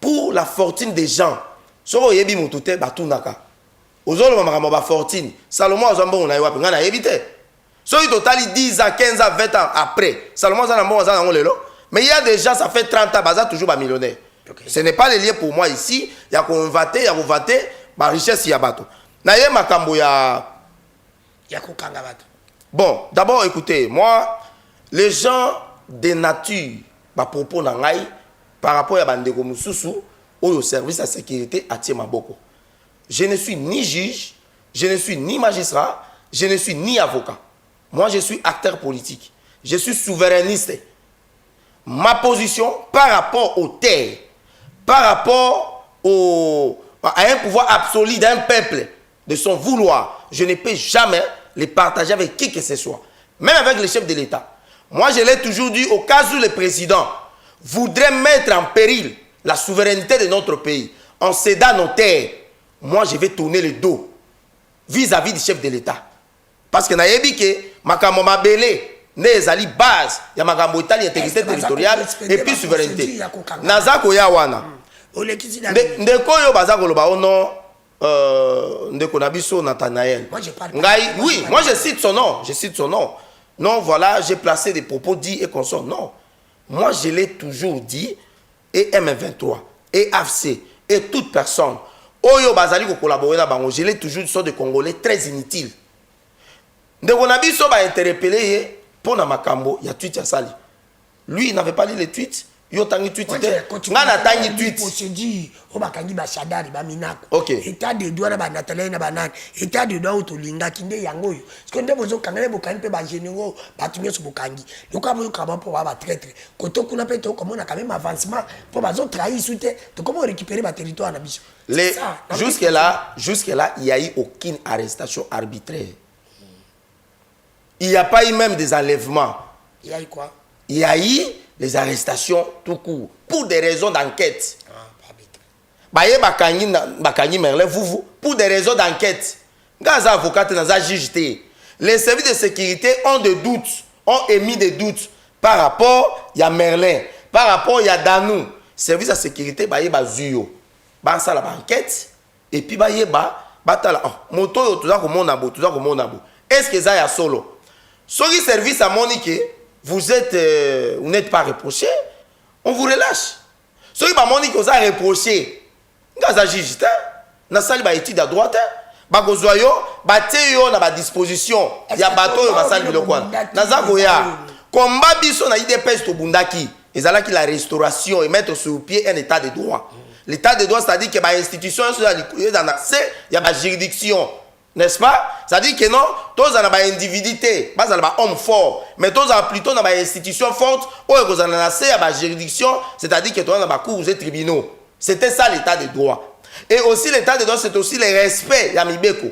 S2: pour la fortune des gens, Soro yebi mutute batunaka. Ozolo mama fortune. Salomon azambo na yapi ngana yebite. So il total 10 ans, 15 ans, 20 ans après. Salomon azambo azambo lelo. Mais il y a des gens ça fait 30 ans baza toujours ba millionnaire. Okay. Ce n'est pas le lien pour moi ici, il y a qu'on vater, il y a qu'on vater ba richesse ya bato. Na ye makambo ya
S3: kokanga bato.
S2: Bon, d'abord écoutez, moi les gens de nature ba propos na ngai par rapport à Bandeko Moussousou, au service à sécurité à Tiemaboko. Je ne suis ni juge, je ne suis ni magistrat, je ne suis ni avocat. Moi, je suis acteur politique. Je suis souverainiste. Ma position par rapport aux terres, par rapport à un pouvoir absolu d'un peuple, de son vouloir, je ne peux jamais les partager avec qui que ce soit. Même avec le chef de l'État. Moi, je l'ai toujours dit, au cas où le président voudrait mettre en péril la souveraineté de notre pays en cédant nos terres, moi je vais tourner le dos vis-à-vis du chef de l'État. Parce que nayebi ke makambo mabele ne ezali base ya makambo itali intégrité territoriale et puis souveraineté. Nazako ya wana. Ndeko yo bazako loba ono ndeko nabiso Nathanaël. Oui, moi je cite son nom, Non, voilà, j'ai placé des propos dits et consorts. Non. Moi, je l'ai toujours dit, et M23, et AFC, et toute personne, Oyo Bazali ko collaborer na bango, je l'ai toujours dit, sont des Congolais très inutiles. Ndeko Nabiso ba interpellé pour na makambo, il y a tweet ya sali. Lui, il n'avait pas lu les tweets. Yo tangi tweet ngana tangi tweet
S3: procédure o bakangi ba shadari ba minako.
S2: OK.
S3: État de droit na ba Nathalie na banane. État de droit to linga kinde yango yo. Ce que ndebo zo kangale bokangi pe ba généraux ba tunyo so bokangi. Loka bo kaba po ba traître. Koto kuna pe to comme on a quand même avancement pour ba zo trahir soute to comment récupérer ba territoire na biso.
S2: Jusque là, il y a eu aucune arrestation arbitraire. Il n'y a pas eu même des enlèvements.
S3: Il y a eu quoi?
S2: Il y a eu les arrestations tout court pour des raisons d'enquête. Baye bakangi Merlin vous pour des raisons d'enquête. Gaza avocat na juge. Les services de sécurité ont des doutes, ont émis des doutes par rapport à Merlin, par rapport à Danou. Service de sécurité baye bazuyo. Ba ça la enquête et puis baye batala moto yo tuza ko monabo. Est-ce que ça y a solo? Soki service à Monique vous n'êtes pas reproché, on vous relâche. Si vous avez reproché, vous avez juge, vous avez étude à droite, vous avez à disposition, il y a bateau, vous avez combat biso na IDPS to bundaki, ils allaient la restauration et mettre sur pied un état de droit. L'état de droit, c'est-à-dire que les institutions sont dans l'accès, il y a la juridiction. N'est-ce pas? C'est-à-dire que non, tous ont une individualité, pas un homme fort, mais tous ont plutôt une institution forte, ou ils ont une juridiction, c'est-à-dire que tous ont des cours et tribunaux. C'était ça l'état de droit. Et aussi l'état de droit, c'est aussi le respect de Mibeko.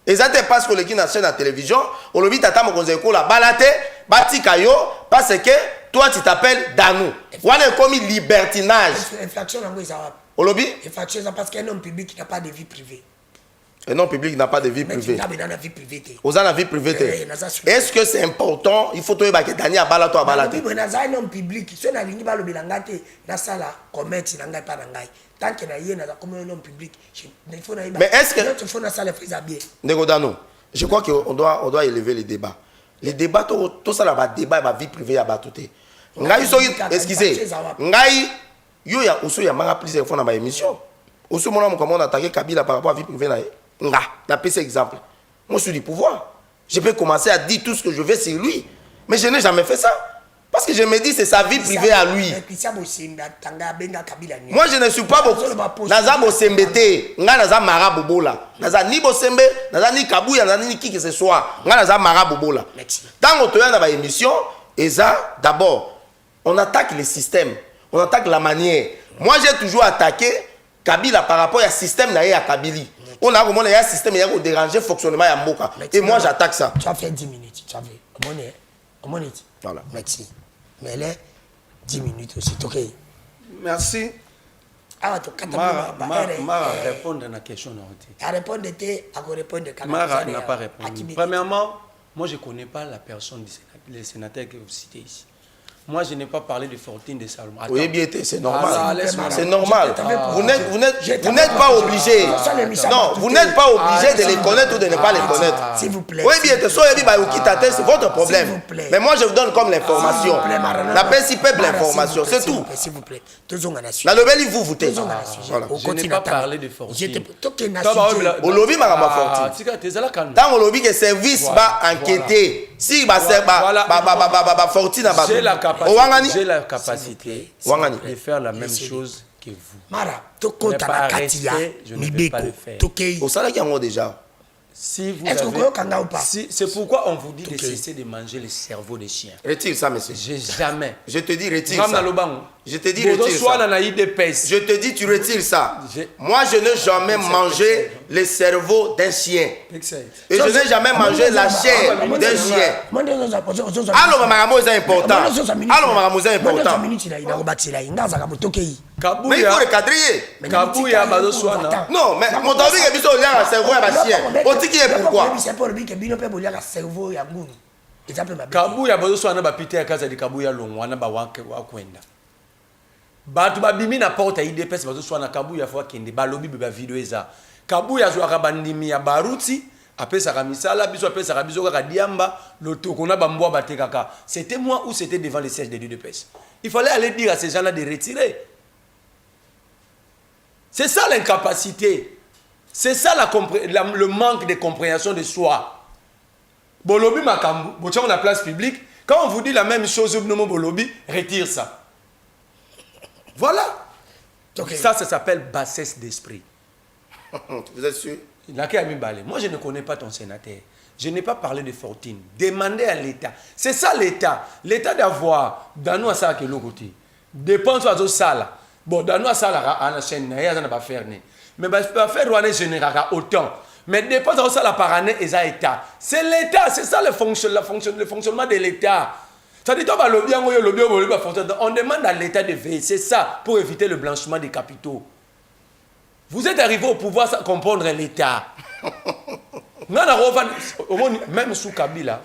S2: Et ça, c'est parce que les gens dans la télévision, on le dit, tata mokonzeko la balate, batikayo, parce que toi tu t'appelles Danou. On est comme libertinage.
S3: Infraction,
S2: on le dit?
S3: Infraction, parce qu'un homme public n'a pas de vie privée.
S2: Un homme public n'a pas de vie privée. Vous avez la vie privée. Est-ce que c'est important? Il faut que Daniel Abalato à balater.
S3: Un homme public, si on a l'ingénieur le bilangate, na sala commerce n'anga pas n'angai. Tant que na yé na comme un homme public, il faut na.
S2: Mais est-ce que
S3: il faut na sala frisa bien.
S2: Negodano, je crois qu'on doit élever les débats. Les débats, tout ça là va débat, va vie privée à batouté. Ngai so excusez. Ngai yo ya oso ya manga plusieurs fois dans ma émission. Oso mon homme comment on attaquer Kabila par rapport à vie privée là. Nga, d'après cet exemple. Moi, je suis du pouvoir. Je peux commencer à dire tout ce que je veux sur lui. Mais je n'ai jamais fait ça. Parce que je me dis, c'est sa vie privée à lui. Moi, je ne suis pas beaucoup. Naza Bosembete, nga naza Mara Bobola. Naza ni Bosembe, naza ni Kabouya, naza ni qui que ce soit. Nga naza Mara Bobola. Dans notre émission, et ça, d'abord, on attaque le système. On attaque la manière. Moi, j'ai toujours attaqué Kabila par rapport au système à Kabili. On a comment un système qui a dérangé le fonctionnement de Mboka. Et moi, j'attaque ça.
S3: Tu as fait 10 minutes. Tu as fait. Voilà. Merci. Mais là, 10 minutes aussi. Ok.
S1: Merci.
S3: Ah, tu
S1: as répondre à la question.
S3: À répondre, à répondre.
S1: Mara n'a pas répondu. Premièrement, moi, je ne connais pas la personne du sénateur que vous citez ici. Moi, je n'ai pas parlé de Fortune de Salomon.
S2: Oui, bien, c'est normal. C'est normal. Vous n'êtes pas obligé. Non, vous n'êtes pas obligé de les connaître ou de ne pas les connaître.
S3: S'il vous plaît.
S2: Oui, bien, c'est votre problème. Mais moi, je vous donne comme l'information. La principale l'information, c'est tout.
S3: S'il vous plaît.
S2: La nouvelle, vous votez.
S1: Je n'ai pas parlé de Fortune.
S2: Au lobby, madame Fortune. Tant au lobby, que service va enquêter. Si Fortune
S1: j'ai la capacité de faire la même chose que vous.
S3: Mara,
S1: je ne vais pas le faire.
S2: Au salaire qui en déjà.
S1: Si vous
S3: est-ce qu'on pas?
S1: C'est pourquoi on vous dit de cesser de manger le cerveau des chiens.
S2: Retire ça, monsieur.
S1: Jamais.
S2: Je te dis, retire ça. Je te dis, retire ça. Je te dis, tu retires ça. Moi, je n'ai jamais mangé le cerveau d'un chien. Et je n'ai jamais mangé la chair d'un chien. Alors, maman, c'est important. Alors, maman, c'est important. Mais il faut le quadriller. Non, mais mon avis est plutôt lié à cerveau et à chien. On dit qui est pourquoi?
S1: Kabuya bazoswana bapite ya kaza di kabuya longwana ba wakwenda. Batu babimi na porte IDPS bazoswana kabuya fwa kende balobi ba video eza. Kabuya zo akabandimi ya baruti apesa ka misala biso apesa ka biso ka diamba lotoko na bambwa batekaka. C'était moi ou c'était devant le siège de l'IDPS. Il fallait aller dire à ces gens-là de retirer. C'est ça l'incapacité. C'est ça le manque de compréhension de soi. Bolobi Makambu, on a la place publique. Quand on vous dit la même chose, Bolobi, retire ça. Voilà. Okay. Ça s'appelle bassesse d'esprit.
S2: Vous êtes sûr?
S1: Moi, je ne connais pas ton sénateur. Je n'ai pas parlé de Fortune. Demandez à l'État. C'est ça l'État. L'État d'avoir, dans nous, ça que l'autre côté. Dépense à ça. Bon, dans nous, ça, à la chaîne, il y a pas faire. Mais pas faire général autant. Mais dépense à ça par année, et ça État. C'est l'État. C'est ça le fonctionnement de l'État. Ça dit, on demande à l'État de veiller. C'est ça pour éviter le blanchiment des capitaux. Vous êtes arrivé au pouvoir sans comprendre l'État. Même sous Kabila,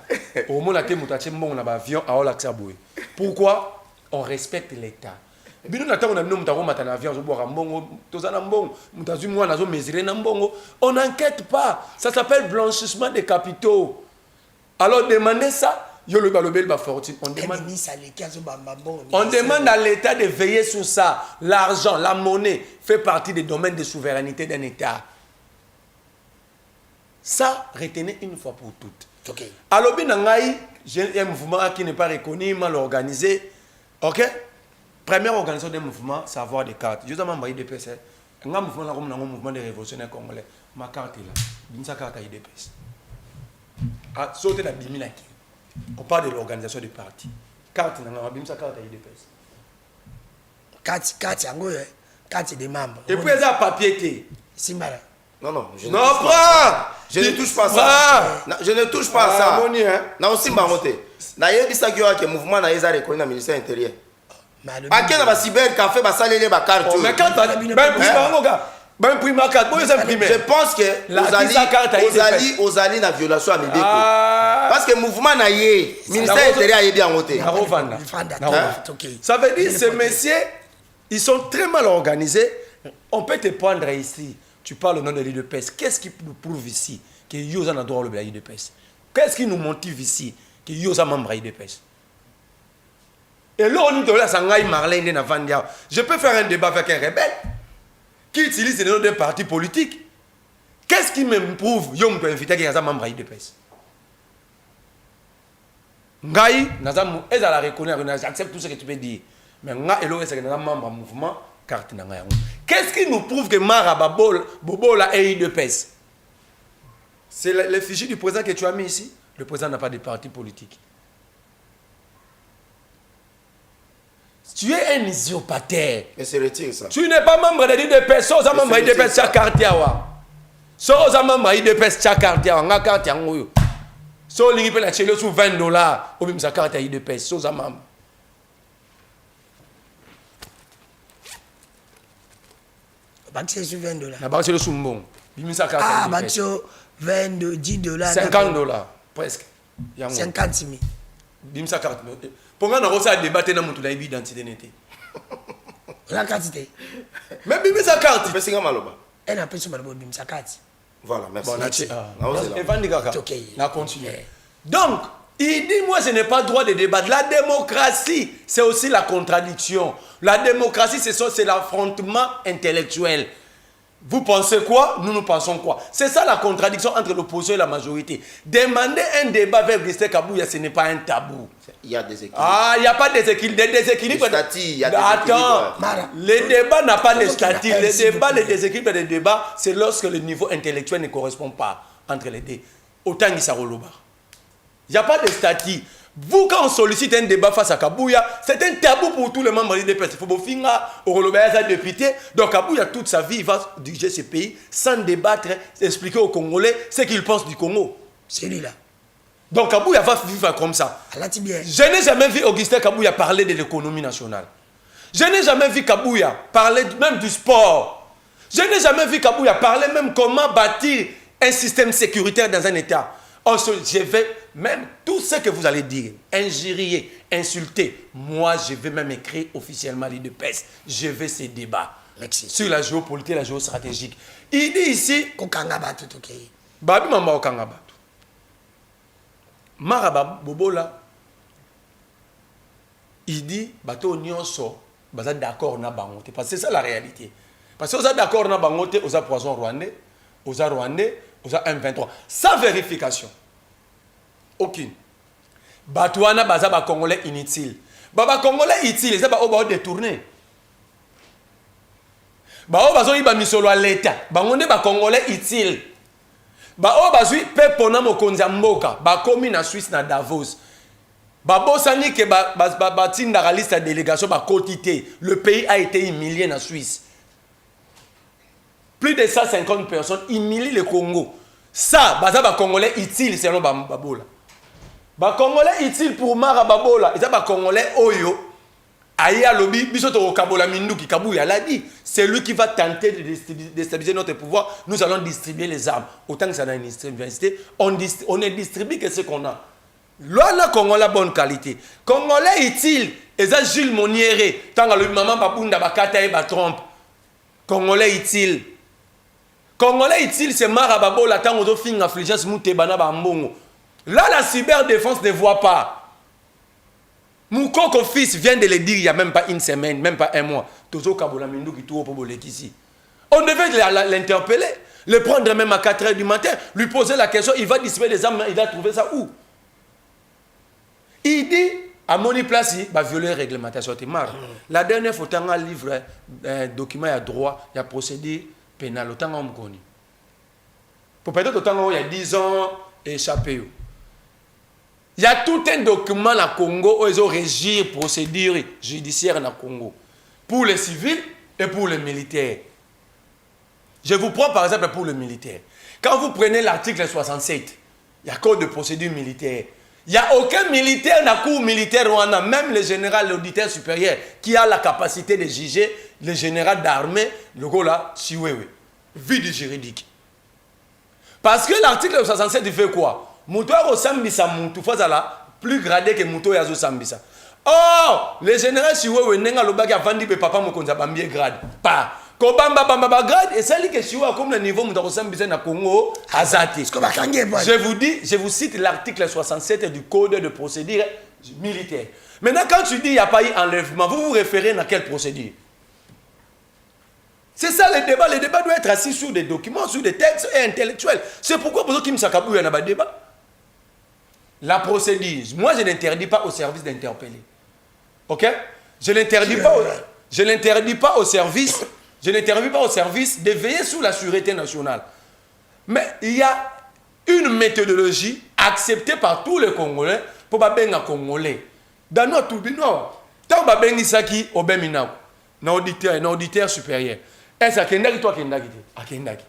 S1: pourquoi on respecte l'État? On n'enquête pas. Ça s'appelle blanchissement des capitaux. Alors demandez ça. On demande à l'État de veiller sur ça. L'argent, la monnaie fait partie des domaines de souveraineté d'un État. Ça, retenez une fois pour toutes.
S3: Okay.
S1: Alors, j'ai un mouvement qui n'est pas reconnu, mal organisé. Ok? Première organisation d'un mouvement, c'est avoir des cartes. Je vous ai envoyé des PC. Un mouvement des révolutionnaires congolais. Ma carte est là. Une carte à IDPS. Sauter la bimina. On parle de l'organisation des partis. Carte, on a une carte à IDPS.
S3: Carte des membres.
S1: Et puis, il y a un papier.
S2: Non, je ne touche pas ça. Je ne touche pas à ça. Non, si Bamote. D'ailleurs, il y a un mouvement qui est reconnu dans le ministère intérieur. À quel moment cyber café va saler les cartes?
S1: Mais quand
S2: je pense que vous allez la violation à Mibeko. Parce que le mouvement n'a yé, ministère intérieur est bien voté.
S1: Ça veut dire que ces messieurs, ils sont très mal organisés. On peut te prendre ici. Tu parles au nom de l'IDPS. Qu'est-ce qui nous prouve ici que Yosa n'a droit de l'IDPS? Qu'est-ce qui nous motive ici que Yosa membre de l'IDPS? Et là, on dit là, Sangaï Marlène Navandia. Je peux faire un débat avec un rebelle qui utilise les noms d'un parti politique. Qu'est-ce qui me prouve que Yom peut inviter quelqu'un membre de l'IDPS? Ngaï, elle a reconnu, j'accepte tout ce que tu peux dire. Mais Ngaï, elle est membre du mouvement. Qu'est-ce qui nous prouve que Mara Bobola est IDPS? C'est l'effigie du président que tu as mis ici. Le président n'a pas de parti politique. Tu es un usurpateur.
S2: Mais c'est retire ça.
S1: Tu n'es pas membre de l'IDPS. So, ça membre de l'IDPS, ça carte yawa. So, ça membre de l'IDPS, ça carte yawa. Nga carte yango. So, l'ingi peut la chéler sous $20. Ou même sa carte l'IDPS. So, ça membre.
S3: Baxé sur $20.
S1: La banque c'est le sous-bon.
S3: Ah, baxé $10.
S1: $50, presque.
S3: 50 000.
S1: Bimsa carte. Pour moi, on a débatté dans mon identité.
S3: La quantité.
S1: Mais bimsa carte.
S2: Mais c'est comment là-bas?
S3: Elle a plus de bimsa carte.
S2: Voilà, merci.
S1: Bon,
S3: c'est ok.
S1: On continue. Donc, il dit, moi, je n'ai pas le droit de débattre. La démocratie, c'est aussi la contradiction. La démocratie, c'est l'affrontement intellectuel. Vous pensez quoi? Nous pensons quoi? C'est ça la contradiction entre l'opposition et la majorité. Demander un débat vers Brice Kabouya, ce n'est pas un tabou.
S2: Il y a des équilibres.
S1: Ah, il n'y a pas de déséquilibre. Des déséquilibres.
S2: Il y a des
S1: Attends, le débat n'a pas de statut. Les déséquilibres des débats, c'est lorsque le niveau intellectuel ne correspond pas entre les deux. Autant qu'il s'arroloba. Il n'y a pas de statut. Vous, quand on sollicite un débat face à Kabouya, c'est un tabou pour tous les membres de l'IDPS. Il faut que vous député. Donc Kabouya, toute sa vie, il va diriger ce pays sans débattre, expliquer aux Congolais ce qu'ils pensent du Congo.
S3: C'est lui là.
S1: Donc Kabouya va vivre comme ça. Je n'ai jamais vu Augustin Kabouya parler de l'économie nationale. Je n'ai jamais vu Kabouya parler même du sport. Je n'ai jamais vu Kabouya parler même comment bâtir un système sécuritaire dans un État. Je vais même tout ce que vous allez dire, injurier, insulter, moi je vais même écrire officiellement l'IDPS. Je vais ces débats sur la géopolitique, la géostratégique. Il dit ici, Babi Mamba Okangabatu. Maraba Bobola, il dit, Bato Nyonso, Baza d'accord na bangote. Parce que c'est ça la réalité. Parce que vous êtes d'accord na bangote, vous avez poison rwandais, vous avez rwandais, vous avez M23. Sans vérification. Aucune. Batouana baza ba Congolais inutile. Baba Congolais utile, c'est pas au détourné. Ba o bazo iba misolo à l'état. Ba ngonde ba Congolais utile. Ba o bazui pepona mokonza mboka, ba komi na Suisse na Davos. Ba bosani ke ba tinda la liste de délégation ba quotité. Le pays a été humilié na Suisse. Plus de 150 personnes humilient le Congo. Ça, baza ba Congolais utile selon Babola. Ba Congolais utile pour Mara Babola. Et ça ba Congolais oyo. Aya lobi bisoto Kabola Minduki Kabouya l'a dit. C'est lui qui va tenter de déstabiliser notre pouvoir. Nous allons distribuer les armes. Autant que ça dans une université, on ne distribue que ce qu'on a. Là, Congolais bonne qualité. Congolais utile. Et ça Jules Moniere. Tant que le maman Babunda Bakata et Batrompe. Congolais utile. Congolais utile, c'est Marababola, tant qu'on fait une affligence, Moutebana Bambongo. Là, la cyberdéfense ne voit pas. Moukoko fils vient de le dire il n'y a même pas une semaine, même pas un mois. Tozo Kabola Mindou qui tourne pour ici. On devait l'interpeller, le prendre même à 4 h du matin, lui poser la question, il va distribuer les armes, il va trouver ça où? Il dit, à mon place, il va violer la réglementation. La dernière fois, il y a un livre, un document, il y a droit, il y a procédure pénale. Autant qu'on me connaît. Pour peut-être autant il y a 10 ans, échappé. Il y a tout un document au Congo où ils ont régir procédure judiciaire au Congo. Pour les civils et pour les militaires. Je vous prends par exemple pour les militaires. Quand vous prenez l'article 67, il y a code de procédure militaire. Il n'y a aucun militaire dans la cour militaire rwanda, même le général, l'auditeur supérieur, qui a la capacité de juger le général d'armée, le gars là, Chiwewe. Vide juridique. Parce que l'article 67, il fait quoi? Moutoua Sambisa Moutou, plus gradé que Moutoua Yazo Sambisa. Oh, le général Chiwewe, Nenga Lobaki a vendu papa Mokonza Bambie grade. Pas. Kobamba Bamba grade, et c'est lui que Chiwewe, comme le niveau Moutoua Sambisa na Congo, Azati. Je vous cite l'article 67 du code de procédure militaire. Maintenant, quand tu dis qu'il n'y a pas eu enlèvement, vous vous référez à quelle procédure? C'est ça le débat. Le débat doit être assis sur des documents, sur des textes et intellectuels. C'est pourquoi pour Kim Sakabou, il y a un débat. La procédure, moi je n'interdis pas au service d'interpeller. Ok? Je n'interdis pas au service de veiller sur la sûreté nationale. Mais il y a une méthodologie acceptée par tous les Congolais pour pas bien Congolais. Dans notre tribunal, tant babengisaki obeminako na auditeur supérieur est-ce akendaki to akendaki te akendaki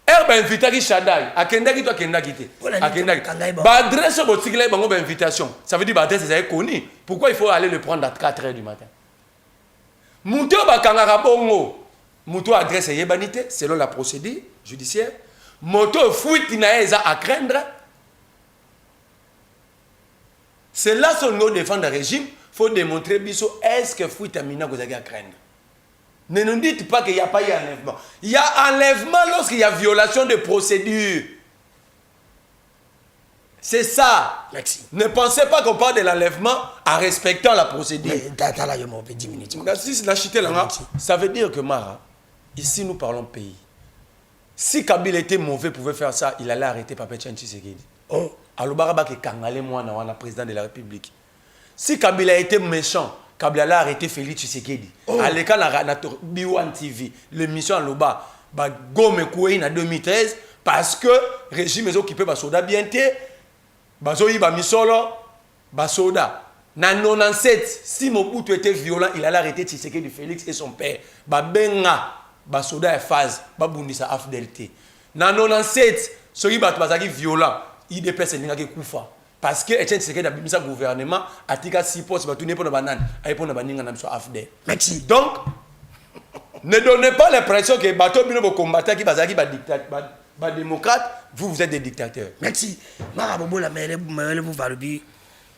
S1: ba invitaki Shaddai akendaki to akendaki te akendaki ba adresse botikile bango ba invitation ça veut dire ba adresse est connue pourquoi il faut aller le prendre à 4h du matin muto bakangaka bongo muto adresse yebanité selon la procédure judiciaire moto fuite na eza à craindre. C'est là son nom défendre le régime. Il faut démontrer biso est-ce que fuite amina vous avez à craindre. Ne nous dites pas qu'il n'y a pas eu enlèvement. Il y a enlèvement lorsqu'il y a violation de procédure. C'est ça.
S3: Merci.
S1: Ne pensez pas qu'on parle de l'enlèvement en respectant la procédure. Ça veut dire que Mara, ici nous parlons pays. Si Kabila était mauvais, pouvait faire ça, il allait arrêter Papa Tshisekedi. Oh. Alobaraba ke Kangale Mwana wana président de la République. Si Kabila était méchant, Kabila allait arrêter Félix Tshisekedi. Oh. Aleka na B1 TV, l'émission Aloba, ba Gome Koué en 2013 parce que le régime est occupé par soda bienté, bazoyi ba misolo, ba soda. Na 97, si Mobutu était violent, il allait arrêter Tshisekedi Félix et son père. Ba benga ba soda et phase, ba bundisa AFDLT. Na 97, soyi ba bazaki violent. Il dépasse les koufa parce que Etienne Tshisekedi a mis sa gouvernement a tika 6 postes tourner pour banane a pour baninga na so AFD. Merci. Donc ne donnez pas l'impression que bateau bino bo combattre qui bazaki ba dictateur ba démocrate vous êtes des dictateurs.
S3: Merci. Marabobo la mère vous valubi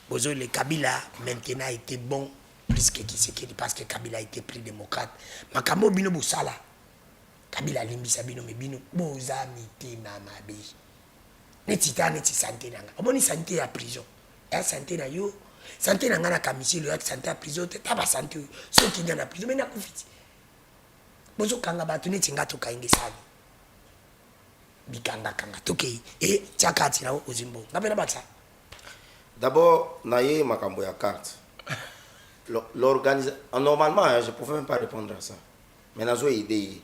S3: bozo le Kabila maintenant a été bon plus que Tshisekedi parce que Kabila a été pris démocrate. Makambo bino bo sala. Kabila limbisa bino me bino boza mité na mabe. Netita neti santé nanga omoni santé ya prison ya santé na yo santé nanga na kamisi lo ya santé ya prison te taba santé so kinga na prison mena kufiti bozo kanga batu neti ngato kainge sana bikanga kanga tokei et tiakati na ozimbo ngapena batsa
S2: d'abord naye makambo ya carte l'organisation normalement hein, je pouvais même pas répondre à ça mais nazo idée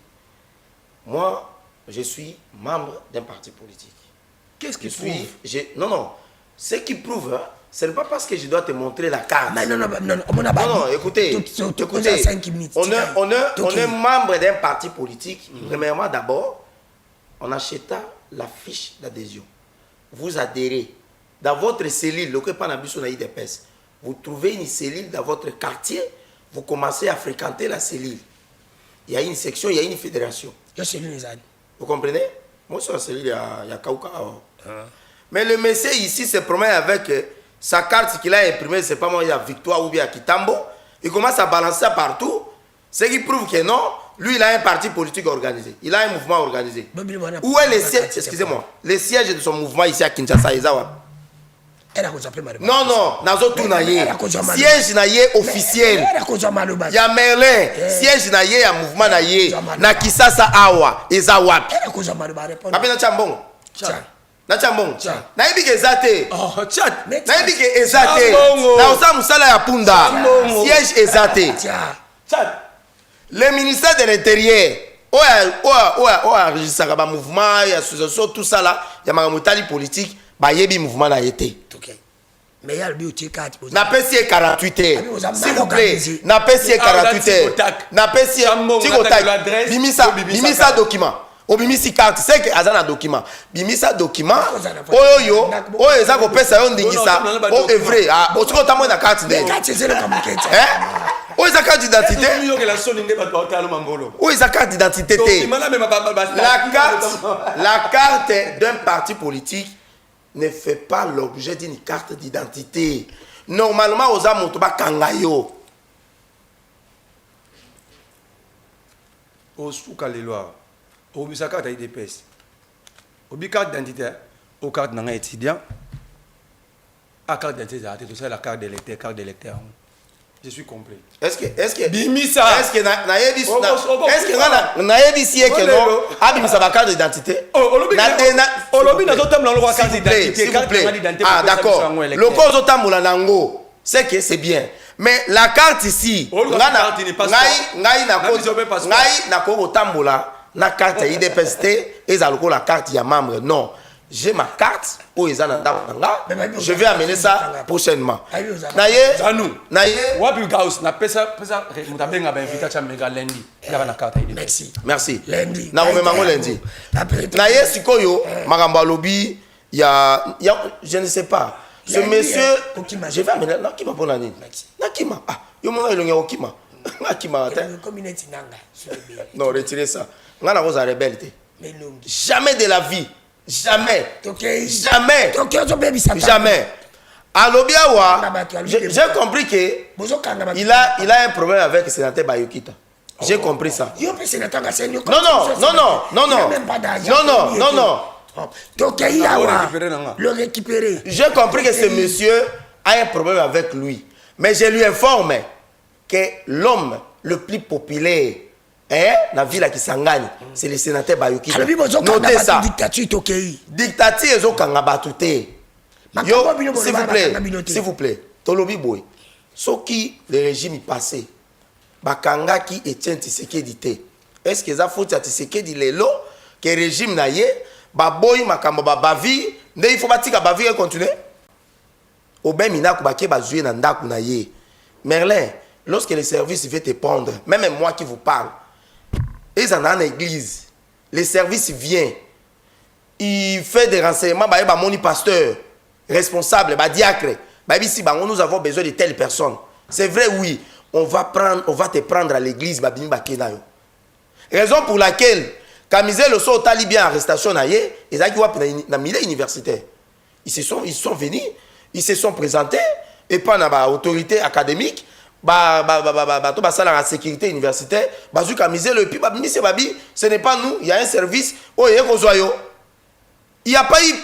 S2: moi je suis membre d'un parti politique.
S1: Qu'est-ce qui prouve?
S2: Non. Ce qui prouve, hein, ce n'est pas parce que je dois te montrer la carte.
S3: Non,
S2: écoutez. On est membre d'un parti politique. Premièrement, d'abord, on achète la fiche d'adhésion. Vous adhérez. Dans votre cellule, vous trouvez une cellule dans votre quartier, vous commencez à fréquenter la cellule. Il y a une section, il y a une fédération. Vous comprenez? Moi, sur la cellule, il y a Kauka. Mais le monsieur ici se promène avec sa carte qu'il a imprimée, c'est pas moi, il y a Victoire ou bien à Kitambo. Il commence à balancer ça partout. Ce qui prouve que non, lui, il a un parti politique organisé. Il a un mouvement organisé. Où est le siège, excusez-moi, le siège de son mouvement ici à Kinshasa, non, Nazo Tounaye. Siège naye officiel. Il y a Merlin. Siège naye, ya mouvement naye. Na Kisasa Awa, Eza Wap. Apena Chambon. Na Chambon. Na ibi ke Zate. Na ibi ke Ezate. Na osa musala ya Punda. Siège Ezate. Le ministère de l'Intérieur. Enregistré ba mouvement, il y a association, tout ça là, il y a magamutali politique. Ba yebi mouvement na été.
S3: Mais il y a le biotique.
S2: N'a pas si 48 heures. S'il vous plaît, n'a pas si 48 heures. N'a pas si Tigotak. Bimisa document. O bimisi carte, c'est que azana document. Bimisa document. Oyo, eza ko pesa yo ndingisa. O est vrai. O tiko tamo na carte de. Où est sa carte d'identité? Où est sa carte d'identité? La carte d'un parti politique ne fait pas l'objet d'une carte d'identité. Normalement, aux âmes, on va kangayo.
S1: Au souka les lois, au bisa carte d'IDPS, au bi carte d'identité, au carte d'un étudiant, à carte d'identité, tout ça la carte d'électeur. Je suis compris.
S2: Est-ce que
S1: Bimisa
S2: est-ce que naebisi que non abimisa ba carte d'identité
S1: olobi na zotamula lo carte d'identité
S2: ah d'accord le cause otamula nango c'est que c'est bien mais la carte ici ngai na ko otamula na carte IDPST ezaloko la carte ya membre non j'ai ma carte pour les anandanga. Je vais amener ça prochainement. Naye, naye.
S1: Wapi gaus na pesa mutabenga ba invita cha mega lundi. Ngaba na carte ID.
S3: Merci.
S2: Merci.
S3: Lundi.
S2: Na ko mango lundi. Naye sikoyo magamba lobi ya je ne sais pas. Ce monsieur je vais amener na kima pona nini? Na kima. Ah, yo mona ilonga okima. Na kima ta.
S3: Community nanga.
S2: Non, retirez ça. Ngana ko za rebelle. Jamais de la vie. Jamais. Jamais. Jamais. Alobiawa, j'ai compris que il a un problème avec le sénateur Bayokita. J'ai compris ça. Non, non.
S3: Le récupérer.
S2: J'ai compris que ce monsieur a un problème avec lui. Mais je lui informe que l'homme le plus populaire la ville qui s'engage, c'est le sénateur Bayokita. Notez ça. Dictature est au Kangabatoute. S'il vous plaît, Tolobi Boy. Ce qui le régime passé, Bakanga qui Etienne Tshisekedi te. Est-ce que ça faut Tshisekedi lelo que régime na ye, Baboy Makamba Bavi, ne il faut batika Bavi et continuer. Oben Minaku Baké Bazoué Nandaku na ye. Merlin, lorsque le service veut te prendre, même moi qui vous parle, ils en ont en église. Le service vient. Il fait des renseignements. Bah, mon pasteur, responsable, bah, diacre. Bah, ici, bah, nous avons besoin de telle personne. C'est vrai, oui. On va te prendre à l'église. Bah, raison pour laquelle, quand Mizel Osso Tali bien arrestation, ils ont milieu universitaire. Ils sont venus, ils se sont présentés. Et pas dans l'autorité académique. La sécurité universitaire, ce n'est pas nous, il y a un service. Il n'y a pas eu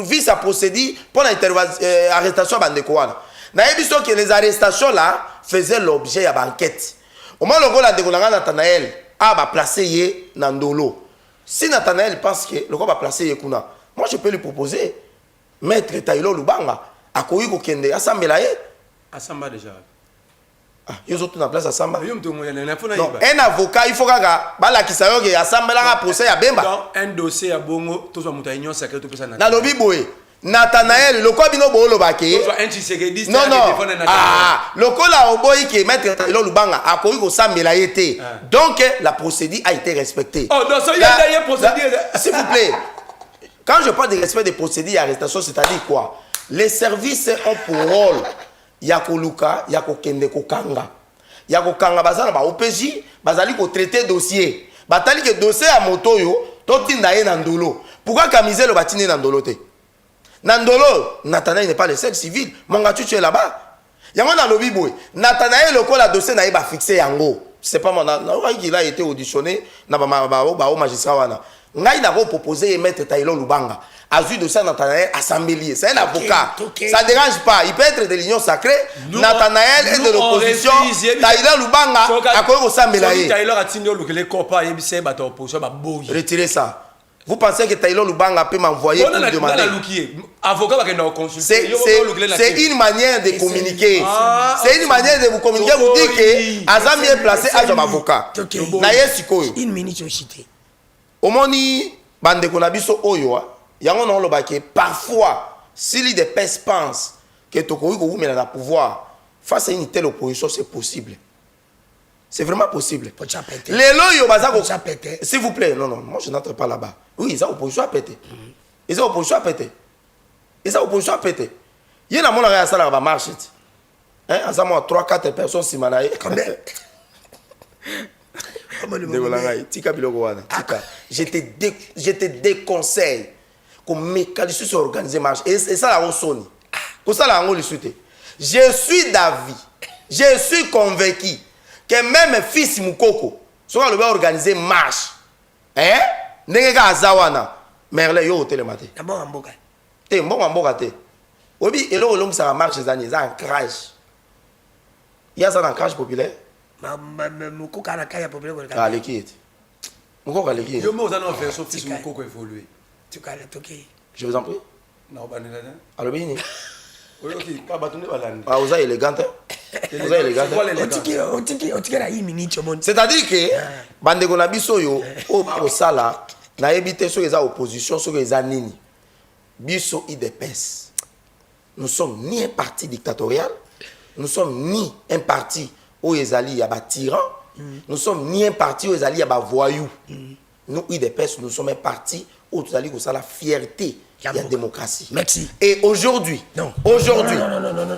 S2: vice à procéder pour l'arrestation de Bandekoana. Que les arrestations là faisaient l'objet de l'enquête. Au moment où Nathanaël a placé Nandolo. Si Nathanaël pense que le corps va placer Yekuna, moi je peux lui proposer Maître Taïlo Lubanga à Koyiko Kende, à Sambelaye.
S1: À Samba déjà.
S2: Ah, ils ont tout en place à Samba.
S1: Non,
S2: un avocat, il faut que Samba procès à Bemba.
S1: Un dossier à Bongo, tout le monde a union secrète.
S2: Dans le Biboé, Nathanaël, le quoi bino bolo baké. Non, ah, le quoi là au boy qui mettre le Lubanga a connu au Samba été. Donc la procédure a été respectée.
S1: Oh, donc ça y a une procédure.
S2: S'il vous plaît. Quand je parle de respect des procédures et arrestation, c'est-à-dire quoi? Les services ont pour rôle Yako Luka, Yako Kende Kokanga. Yako Kanga bazana ba OPJ, bazali ko traiter dossier. Batali que dossier à moto yo, totinda ye Nandolo. Pourquoi Kamizel le batine Nandolo te? Nandolo, Nathanaël n'est pas le sexe civil. Mongachu tu es là-bas. Yango na lobi boy. Nathanaël le ko la dossier na ba fixé yango. C'est pas mon il a été auditionné na ba magistrat wana. Ngai na proposé mettre Taïlo Lubanga. Azu de ça Nathanaël assemblée. C'est un avocat. Ça ne dérange pas. Il peut être de l'union sacrée. Nathanaël est de l'opposition. Taïlo Lubanga a quoi au Sambelaye. Retirez ça. Vous pensez que Taïlo Lubanga peut m'envoyer pour me demander? C'est une manière de communiquer. C'est une manière de vous communiquer. Vous dites que Azami est placé à un avocat.
S3: Une minute au cité.
S2: Omoni bande konabiso oyo yango non lobake parfois si des personnes pensent que Tokoui ko mena na pouvoir face à une telle opposition c'est possible. C'est vraiment possible. Les loyo bazako s'il vous plaît non moi je n'entre pas là-bas. Oui, ils ont opposition à péter. Ils ont opposition à péter. Ils ont opposition à péter. Il y a mon arrêt ça là ba marche. Hein, ensemble 3-4 personnes si manaye. Je te déconseille qu'on mécanisme sur organiser marche et ça la sonne. Ça la je suis d'avis, je suis convaincu que même fils Mukoko sera le organiser marche. Hein? N'engage azawana. Merle yo hôtel matin.
S3: D'abord en boga.
S2: T'es bon en boga te. Obi et l'homme ça marche des années, ça en crash. Il y a ça dans crash populaire.
S3: Ah,
S2: les kids. Je vous en prie. Alors, bien. Vous êtes élégante. Vous êtes élégante. C'est-à-dire que, Bandego Nabiso yo, au Sala, na ebité sur les oppositions, sur les anini. Biso IDPS. Nous sommes ni un parti dictatorial, nous sommes ni un parti où Ezali y a tyran, nous sommes ni un parti où Ezali y a voyou. Nous IDPS, nous sommes un parti où Ezali y a la fierté. Il y a démocratie.
S3: Merci.
S2: Et aujourd'hui,
S3: non.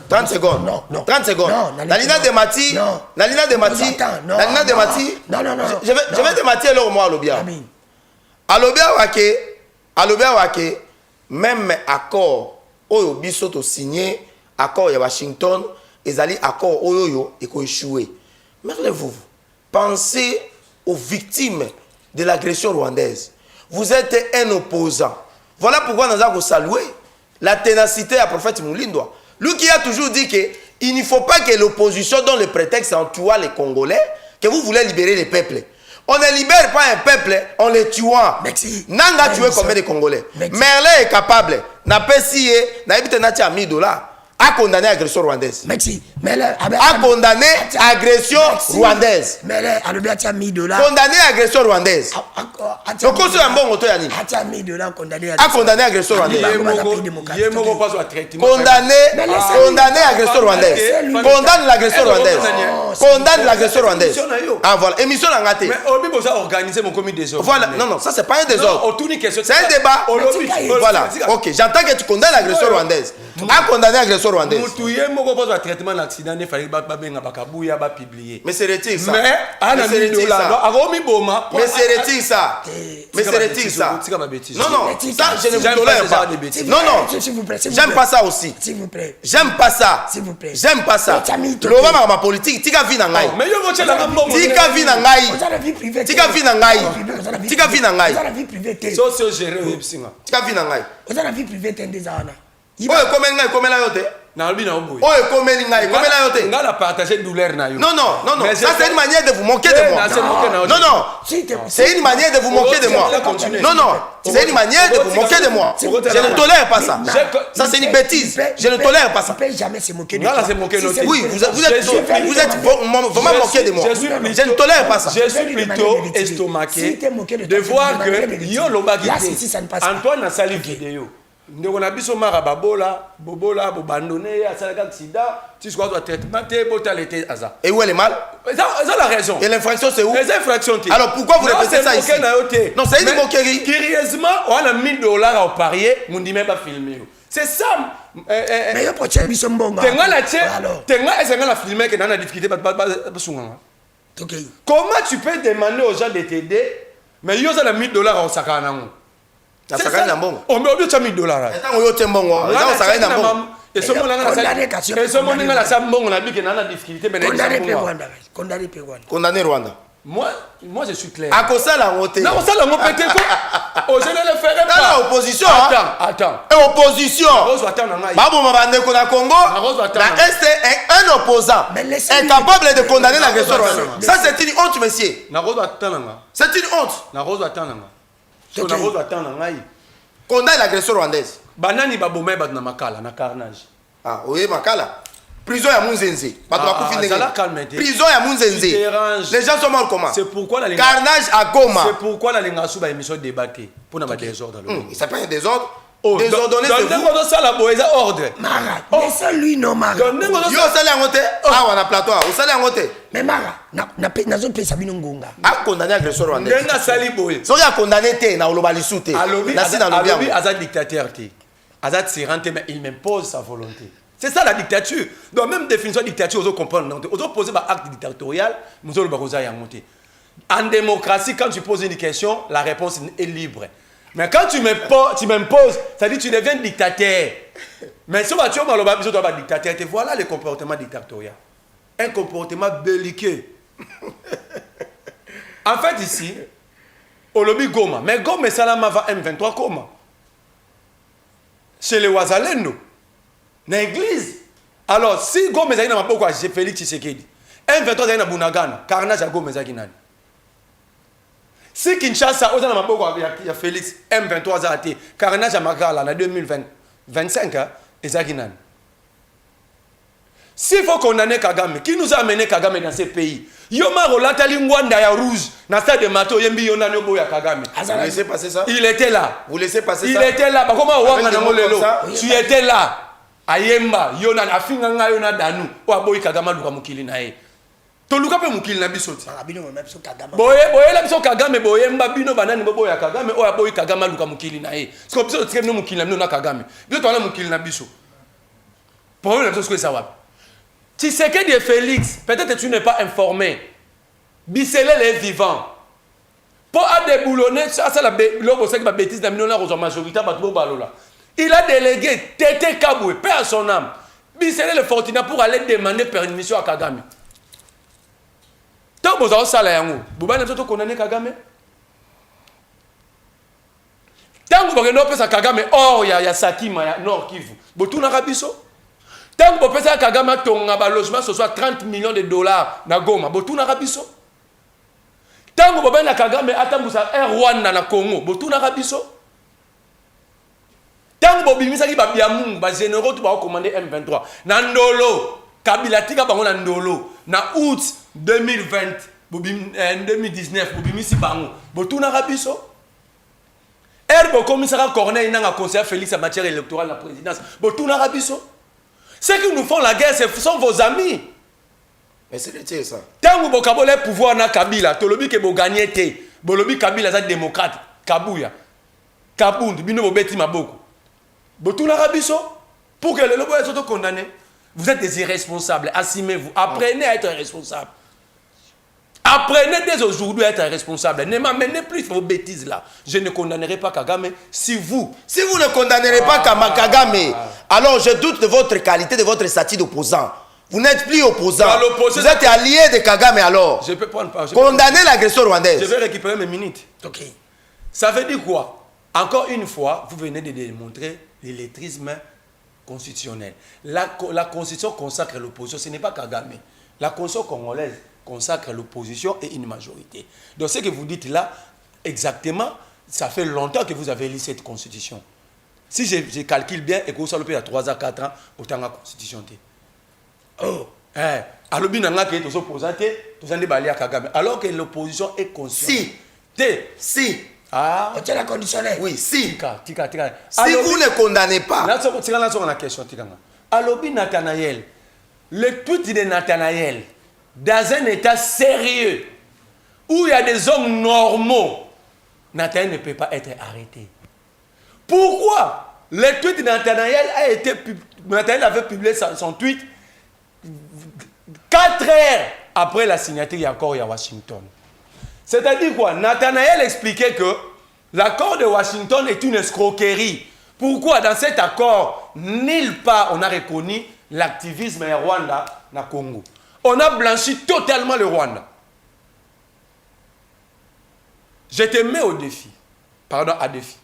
S2: 30 secondes.
S3: Non.
S2: 30 secondes. Nalina de Mati.
S3: Non.
S2: Nalina de Mati. Nalina de Mati.
S3: Non.
S2: Je vais de Mati alors moi à l'obia. Alobia wake, même accord, oyo bisoto signé, accord ya Washington, ezali accord oyo et ko échoué. Merlez-vous, pensez aux victimes de l'agression rwandaise. Vous êtes un opposant. Voilà pourquoi nous avons salué la ténacité à prophète Moulindoua. Lui qui a toujours dit qu'il ne faut pas que l'opposition donne le prétexte en tuant les Congolais, que vous voulez libérer les peuples. On ne libère pas un peuple en les tuant. Nanga tué combien de Congolais? Merlin est capable. N'a pas si n'a évité n'a $1 000 a condamné l'agression rwandaise.
S3: Merci.
S2: A condamné l'agression rwandaise. Condamné l'agression rwandaise. Donc, c'est un bon auteur. A condamné l'agression rwandaise. Condamné l'agression rwandaise. Condamne l'agression rwandaise. Condamne l'agression rwandaise. Ah voilà. Émission en raté.
S1: Mais Obi Bosa organiser mon comité désordre.
S2: Voilà. Non, ça c'est pas un désordre. C'est un débat.
S1: Voilà.
S2: Ok, j'entends que tu condamnes l'agression rwandaise. A condamné l'agression rwandaise.
S1: Traitement d'accident, il fallait publier.
S2: Mais c'est retire ça.
S1: Mais
S2: c'est retire ça. Mais c'est retire ça. Non, ça je ne vous tolère pas. Non, j'aime pas ça aussi.
S3: S'il vous plaît.
S2: J'aime pas ça.
S3: S'il vous plaît.
S2: J'aime pas ça. L'Obama ma politique, tika vi na ngai. Tika vi na ngai. Tika vi na ngai. Tika vi na ngai.
S1: Socio gérer epsinga.
S2: Tika vi na ngai.
S3: Vous avez la vie privée tendezana.
S2: Oye komeli ngai komela yote.
S1: Na obi na oboy.
S2: Oye komeli ngai komela yote.
S1: Ngala partager douleur na yo.
S2: Non, ça c'est une manière de vous moquer de moi. Non, c'est une manière de vous moquer de moi. Non, c'est une manière de vous moquer de moi. Je ne tolère pas ça. Ça c'est une bêtise. Je ne tolère pas ça.
S3: Tu ne peux jamais se moquer de
S1: toi.
S2: Oui, vous êtes vraiment moqué de moi. Je ne tolère pas ça.
S1: Je suis plutôt estomaqué de voir que yo lobaki Antoine a sali vidéo. Ndeko na biso mara bobola bobandonné asalaka accident tu soit doit traitement te botalité aza.
S2: Et où elle est mal?
S1: Ça la raison.
S2: Et l'infraction c'est où?
S1: Les infractions.
S2: Alors pourquoi vous répétez ça ici? Non, c'est une moquerie.
S1: Curieusement, on a $1000 au parier, mon dit même pas filmé. C'est ça.
S3: Mais yo poche biso mbonga.
S1: Tenga est la filmer que dans la difficulté pas Comment tu peux demander aux gens de t'aider mais yo ça le $1000 au sakana ngo.
S2: Ça sera un bon.
S1: On me dit $1000.
S2: Attends, on y a un bon. Ça sera un bon.
S1: Et ce moment là, ça bon, on a dit qu'il y a une difficulté.
S2: Condamné Rwanda.
S1: Moi, je suis clair.
S2: À cause de la montée.
S1: Non, ça la montée quoi? Oh, je ne le ferai pas.
S2: Non, opposition.
S1: Attends.
S2: Opposition. Babou Mabande Kona Congo. Un opposant incapable de condamner l'agression rwandaise. Ça, c'est une honte, monsieur. C'est une honte. Condamne l'agression rwandaise.
S1: Banani babomé bat na makala na carnage.
S2: Ah oui makala. Prison ya Munzenze. Prison ya Munzenze. Les gens sont morts comment?
S1: C'est pourquoi la
S2: carnage à Goma.
S1: C'est pourquoi la linga sous ba émission débatté pour na ba désordre.
S2: Ça pas un désordre. Désordonné c'est vous.
S1: Donc ça la boeza ordre.
S3: Mara. Mais ça lui non Mara.
S2: Yo sala ngote. Ah on a plateau. On sala ngote.
S3: Mais Mara, na zone pesa bino ngonga.
S2: A condamné agression rwandaise.
S1: Ndenga sali boye.
S2: So ya condamné te na oloba lisute.
S1: Na sina lobi aza dictateur te. Aza tyran te mais il m'impose sa volonté. C'est ça la dictature. Donc même définition de dictature aux comprendre. Aux opposés par acte dictatorial, nous allons barosa y monter. En démocratie quand tu poses une question, la réponse est libre. Mais quand tu m'imposes, ça dit que tu deviens dictateur. Mais si tu es dictateur, voilà le comportement dictatorial. Un comportement belliqueux. En fait, ici, au lobby Goma, mais Goma et Salama va M23 comment? Chez les Ouazalendo, dans l'église. Alors, si Goma et Salama pourquoi j'ai Félix Tshisekedi, M23 est dans Bunagana, carnage à Goma et Salama. Si Kinshasa, il y a Félix, M23 a été carnage à Magala en 2025, et Zaginan. S'il faut condamner Kagame, qui nous a amené Kagame dans ces pays? Yoma Rolata Lingwanda ya rouge, dans stade de Mato, Yembi Yonano Boya Kagame.
S2: Vous laissez passer ça?
S1: Il était là.
S2: Vous laissez passer
S1: il
S2: ça?
S1: Il était là. Comment Wanga Namolelo? Tu
S3: Oui.
S1: étais là. Ayemba, Yonan, Afinganga Yona Danu, Oaboy Kagama Luka Mukili Nae. Toluka pe Mukili na biso. Boye la biso Kagame, Boyemba Bino Banani Boya Kagame, Oaboy Kagama Luka Mukili Nae. Ce qu'on peut dire, Mukili na Kagame. Biso Tola Mukili na biso. Problème, c'est ce que ça va. Tu sais que de Félix, peut-être que tu n'es pas informé. Bisselel est vivant. Pour déboulonner, ça c'est la bêtise dans la majorité. Il a délégué Tété Kaboué, paix à son âme. Bisselel est fortuné pour aller demander permission à Kagame. Tant que vous avez ça, vous avez condamné Kagame. Tant que vous avez Kagame, or il y a Sakima, il y a Nord Kivu. Vous avez Rabiso. Tant que vous avez Kagame, ton logement, ce soit 30 millions de dollars na Goma. Vous avez Rabiso. Tant que vous avez Kagame, Atambusa, Rwanda na Congo. Vous avez Rabiso. Tant que vous avez Babiamung, généraux, tu vas commander M23. Nandolo, Kabila Tika Bango Nandolo, na août 2020, 2019, vous avez Bango. Vous avez Rabiso. Herbe commissariat Corneille n'a conseiller Félix en matière électorale de la présidence. Vous avez Rabiso. Ceux qui nous font la guerre, ce sont vos amis.
S2: Mais c'est ça.
S1: Tant que vous avez le pouvoir na Kabila, tolobi que vous gagnez te. Bolobi Kabila est démocrate. Kabouya. Kabound, bino bobeti maboko. Botuna Rabiso. Pour que le lobo soit condamné. Vous êtes des irresponsables. Assumez-vous. Apprenez à être responsable. Apprenez dès aujourd'hui à être responsable. Ne m'amenez plus vos bêtises là. Je ne condamnerai pas Kagame si vous
S2: ne condamnerez pas Kagame, alors je doute de votre qualité, de votre statut d'opposant. Vous n'êtes plus opposant. Vous êtes allié de Kagame alors.
S1: Je peux prendre
S2: condamnez l'agression rwandaise.
S1: Je vais récupérer mes minutes.
S3: Ok.
S1: Ça veut dire quoi? Encore une fois, vous venez de démontrer l'illettrisme constitutionnel. La Constitution consacre l'opposition. Ce n'est pas Kagame. La Constitution congolaise consacre l'opposition et une majorité. Donc ce que vous dites là, exactement, ça fait longtemps que vous avez lu cette constitution. Si je calcule bien, et que vous savez, il y a 3 à 4 ans, autant la constitution. Oh! Alors que l'opposition est consciente.
S2: Si.
S1: Ah.
S3: Tu as la conditionnelle.
S2: Oui, si.
S1: Tika.
S2: Si vous ne condamnez pas.
S1: Là, la question. Alobi Nathanaël, le tweet de Nathanaël, dans un état sérieux, où il y a des hommes normaux, Nathanaël ne peut pas être arrêté. Pourquoi? Le tweet de Nathanaël Nathanaël avait publié son tweet 4 heures après la signature d'accord à Washington. C'est-à-dire quoi? Nathanaël expliquait que l'accord de Washington est une escroquerie. Pourquoi? Dans cet accord, nulle part on a reconnu l'activisme Rwanda na Congo. On a blanchi totalement le Rwanda. Je te mets au défi. Pardon, à défi.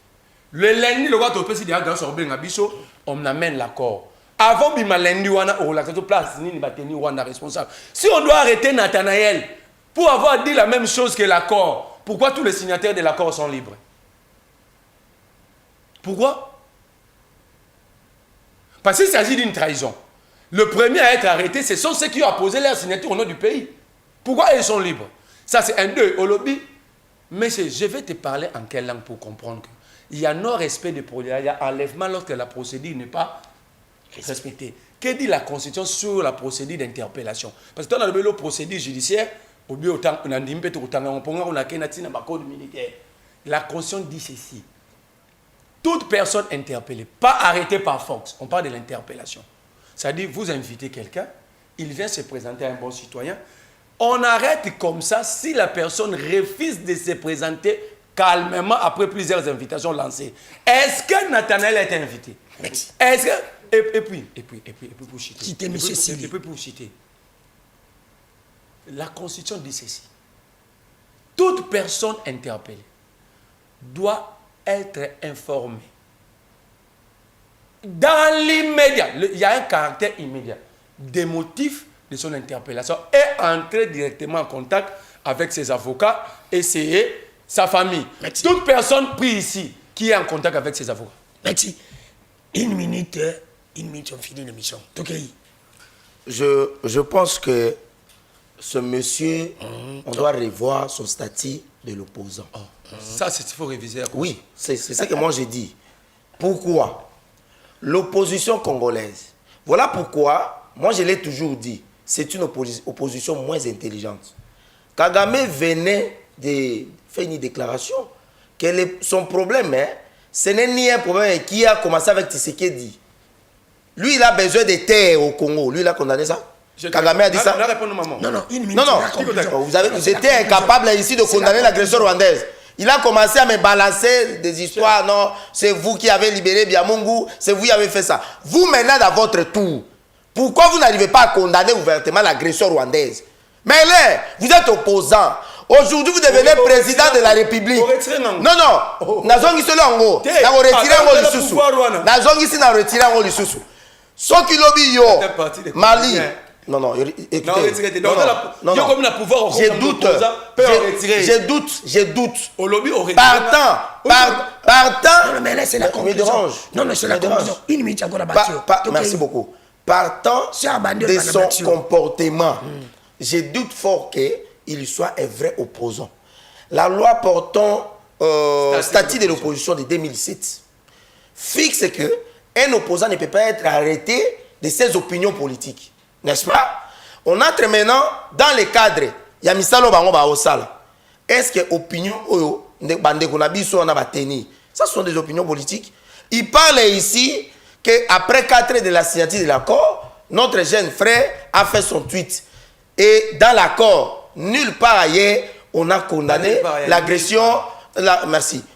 S1: Le lundi, le roi Topesi dit à Grand Sorbet Ngabiso, on amène l'accord. Avant Bima lundi, on a relaxé place, ni bateni Rwanda responsable. Si on doit arrêter Nathanaël pour avoir dit la même chose que l'accord, pourquoi tous les signataires de l'accord sont libres? Pourquoi? Parce qu'il s'agit d'une trahison. Le premier à être arrêté, ce sont ceux qui ont apposé leur signature au nom du pays. Pourquoi ils sont libres? Ça, c'est un deux. Au lobby. Mais je vais te parler en quelle langue pour comprendre qu'il y a non-respect des procédures, il y a enlèvement lorsque la procédure n'est pas respectée. Que dit la Constitution sur la procédure d'interpellation? Parce que dans la procédure judiciaire, la Constitution dit ceci. Toute personne interpellée, pas arrêtée par force, on parle de l'interpellation. C'est-à-dire, vous invitez quelqu'un, il vient se présenter à un bon citoyen, on arrête comme ça si la personne refuse de se présenter calmement après plusieurs invitations lancées. Est-ce que Nathanaël a été invité? Est-ce que... Et puis, pour citer. Et puis pour citer. La Constitution dit ceci. Toute personne interpellée doit être informée. Dans l'immédiat, il y a un caractère immédiat des motifs de son interpellation et entrer directement en contact avec ses avocats et sa famille. Merci. Toute personne prise ici qui est en contact avec ses avocats.
S3: Merci. Une minute, on finit l'émission. Ok.
S2: je pense que ce monsieur, on doit revoir son statut de l'opposant.
S1: Ça, il faut réviser.
S2: Oui, c'est ce que moi j'ai dit. Pourquoi? L'opposition congolaise. Voilà pourquoi, moi je l'ai toujours dit, c'est une opposition moins intelligente. Kagame venait de faire une déclaration que son problème, ce n'est ni un problème qui a commencé avec Tshisekedi. Lui, il a besoin de terre au Congo. Lui, il a condamné ça. Kagame a dit ça.
S3: Non,
S2: vous étiez incapable ici de condamner l'agression rwandaise. Il a commencé à me balancer des histoires. Non, c'est vous qui avez libéré Biamungu, c'est vous qui avez fait ça. Vous, maintenant, à votre tour, pourquoi vous n'arrivez pas à condamner ouvertement l'agression rwandaise? Mais là, vous êtes opposant. Aujourd'hui, vous devenez président de la République. Non, non. Nazongi solo ango. Na retirer ango lisusu. Nazongi si na retirer ango lisusu. Soki lobi yo. Mali. Non, non, écoutez. Non, je doute. Partant.
S3: Non, mais là, c'est la conclusion. Non, c'est la conclusion. Une minute encore à
S2: merci beaucoup. Partant de son comportement, je doute fort qu'il soit un vrai opposant. La loi portant statut de l'opposition de 2007 fixe qu'un opposant ne peut pas être arrêté de ses opinions politiques. N'est-ce pas? On entre maintenant dans le cadre. Yamisalo bango ba osala. Est-ce que opinion oyo bande konabiso na bateni? Ça sont des opinions politiques. Il parle ici qu'après 4 ans de la signature de l'accord, notre jeune frère a fait son tweet. Et dans l'accord, nulle part ailleurs, on a condamné l'agression,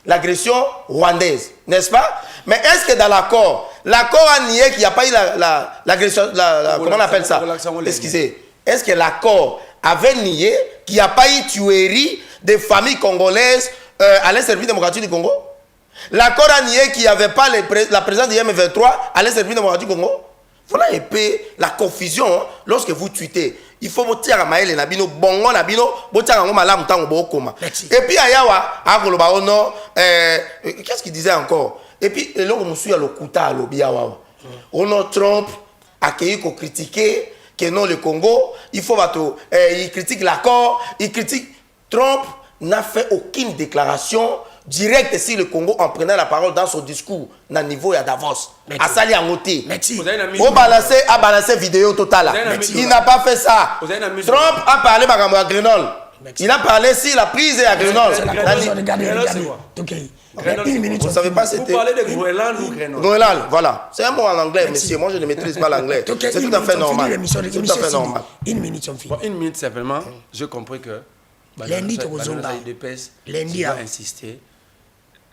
S2: l'agression rwandaise. N'est-ce pas? Mais est-ce que dans l'accord a nié qu'il n'y a pas eu l'agression, comment on appelle ça? Excusez. Est-ce que l'accord avait nié qu'il n'y a pas eu tuerie des familles congolaises à l'Est démocratique du Congo? L'accord a nié qu'il n'y avait pas la présence de M23 à l'Est démocratique du Congo? Voilà un peu la confusion lorsque vous tweetez. Il faut vous tirer à maïle nabino, bongo nabino, botiara ngoma la mutango bokoma. Et puis ayawa, akoloba ono, qu'est-ce qu'il disait encore? Et puis le logo musu ya lokuta alobi yawa. Ono Trump accueilli ko critiquer que non le Congo, il faut bateau, il critique l'accord, il critique. Trump n'a fait aucune déclaration directe sur le Congo en prenant la parole dans son discours dans le niveau de Davos. À Sali Angoté. Au balancer vidéo totale. Il n'a pas fait ça. Trump a parlé à Grenoble. Il a parlé sur la prise à Grenoble. Vous ne savez pas c'était.
S1: Vous parlez de Groenland ou Grenoble?
S2: Groenland, voilà. C'est un mot en anglais, monsieur. Moi, je ne maîtrise pas l'anglais. C'est tout à fait normal.
S3: C'est tout à fait normal. Une minute, on finit.
S1: Une minute simplement. Je comprends que.
S3: Lundi,
S1: lundi, a insisté.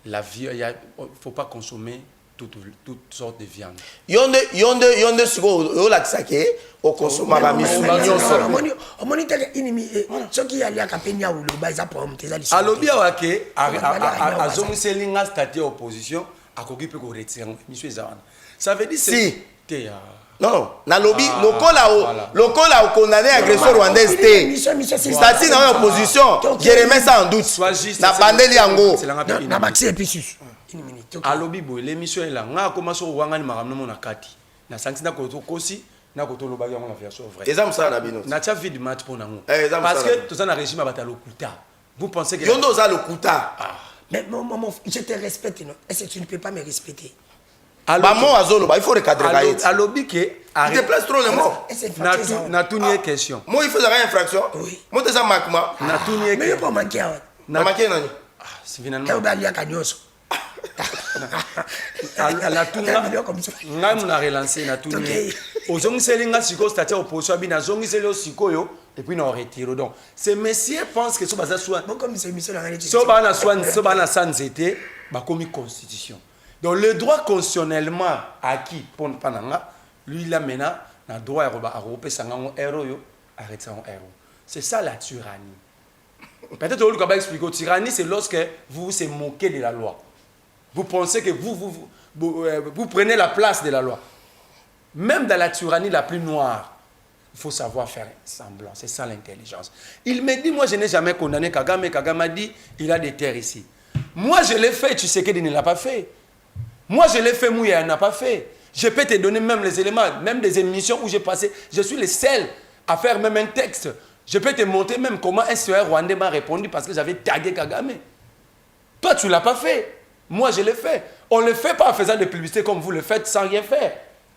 S1: La vie, il ne faut pas consommer toutes sortes de viande.
S2: Yonde suko la tsake au consommer la miso.
S1: Alobi awake azongiselinga statut opposition akoki pe ko retirer miso ezana. Ça veut dire
S2: si
S1: non,
S2: na lobby lokola au condamné agression rwandaise té. Statut dans l'opposition, je remets ça en doute. Na bandeli yango.
S3: Na maxi episus.
S1: Alobi boy l'émission est là. Nga commence au wangani makamno mona kati. Na santi na koto kosi na koto lobaki yango la version vraie.
S2: Ezam ça na bino.
S1: Na tia vide match pour nango. Parce que tout ça na régime batalo kuta. Vous pensez que
S2: Yondo za le kuta.
S3: Mais je te respecte non. Est-ce que tu ne peux pas me respecter?
S2: Il faut recadrer.
S1: Alobi que
S2: il déplace trop le mot.
S1: Na tout une question.
S2: Moi il faut une infraction.
S3: Oui.
S2: Moi t'es ça makma.
S1: Na tout une.
S3: Mais il faut manquer.
S2: Na manquer nani?
S1: C'est finalement. La tout na relancé na tout une. Ozongiselinga siko statut opposition bina zongiselo siko yo et puis na retire donc. Ces messieurs pensent que so baza soit.
S3: Bon comme c'est mission la réalité.
S1: So bana sans été ba commis constitution. Donc le droit constitutionnellement acquis pour Pananga, lui il a maintenant le droit à repérer son héros, arrêter son héros. C'est ça la tyrannie. Peut-être que vous pouvez expliquer, la tyrannie c'est lorsque vous vous moquez de la loi. Vous pensez que vous prenez la place de la loi. Même dans la tyrannie la plus noire, il faut savoir faire semblant. C'est ça l'intelligence. Il me dit, moi je n'ai jamais condamné Kagame. Kagame a dit, il a des terres ici. Moi je l'ai fait, tu sais qu'il ne l'a pas fait. Moi, je l'ai fait, Mouya n'a pas fait. Je peux te donner même les éléments, même des émissions où j'ai passé. Je suis le seul à faire même un texte. Je peux te montrer même comment un citoyen rwandais m'a répondu parce que j'avais tagué Kagame. Toi, tu ne l'as pas fait. Moi, je l'ai fait. On ne le fait pas en faisant de publicité comme vous le faites sans rien faire.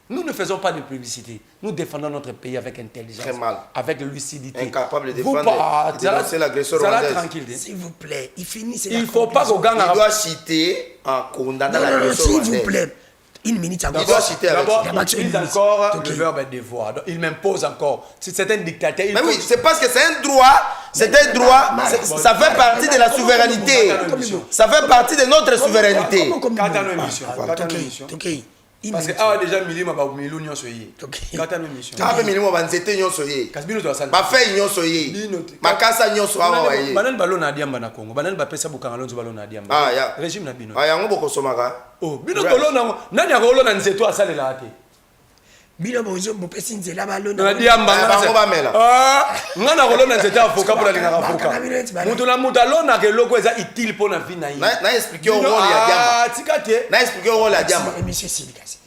S1: Nous ne faisons pas de publicité. Nous défendons notre pays avec intelligence, avec lucidité.
S2: Incapable de dénoncer l'agresseur rwandaise.
S1: Tranquille.
S3: S'il vous plaît, il finit.
S1: Il ne faut pas qu'au gang...
S2: Il doit citer en condamnant l'agresseur rwandaise.
S3: S'il vous plaît. Une minute encore.
S2: Il doit citer avec
S1: d'abord, il utilise encore le verbe devoir. Il m'impose encore. Si c'est un dictateur...
S2: Mais oui, c'est parce que c'est un droit. C'est un droit. Ça fait partie de la souveraineté. Ça fait partie de notre souveraineté.
S1: Quand on a une mission. Parce que déjà milima ba milu nyonso yi. Kata no mission.
S2: Ah milima ba nzete nyonso yi.
S1: Kasbino to asala.
S2: Ba fe nyonso yi. Makasa nyonso awa yi.
S1: Banan balo na diamba na Congo. Banan ba pesa bukanga lonzo balo na diamba.
S2: Ah ya.
S1: Régime na bino.
S2: Ah yango boko somaka.
S1: Oh, bino tolo na nani akolo na nzeto asale la ate.
S3: Bino bozo bopesi nzela balo
S1: na diamba
S2: bango ba mela.
S1: Ah, ngana kolo na nzeto afoka pour la linga afoka. Mutu na mutu alona ke loko eza utile pour na vie na yi.
S2: Na expliquer au rôle ya diamba.
S1: Ah, tikate.
S2: Na expliquer au rôle ya diamba.
S3: Monsieur Silikasi.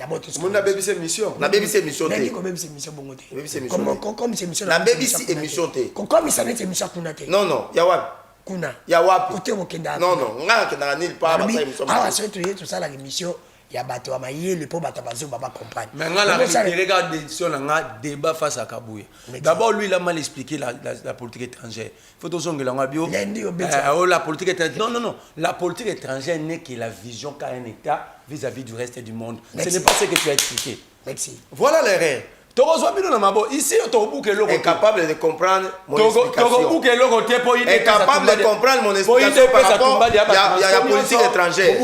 S1: Muna baby c'est mission.
S2: Na baby c'est mission té.
S3: Comme c'est mission bongoté.
S2: Comme c'est mission. Na baby c'est émission té.
S3: Comme ça n'est émission kuna té.
S2: Non, ya wapi?
S3: Kuna.
S2: Ya wapi?
S3: Côté mokenda.
S2: Non, ngana kenda nil pa ba ça émission.
S3: Ah, c'est tout ça la émission. Il y a bateau à mailler, les pauvres bateaux à pas comprendre.
S1: Mais regarde sur un débat face à Kabouye. D'abord, lui, il a mal expliqué la politique étrangère. Il faut toujours que la politique étrangère. Non. La politique étrangère n'est que la vision qu'a un État vis-à-vis du reste du monde. Ce n'est pas ce que tu as expliqué.
S3: Merci.
S1: Voilà l'erreur. Ici,
S2: incapable de comprendre mon explication. Incapable de comprendre mon explication par rapport à la politique étrangère.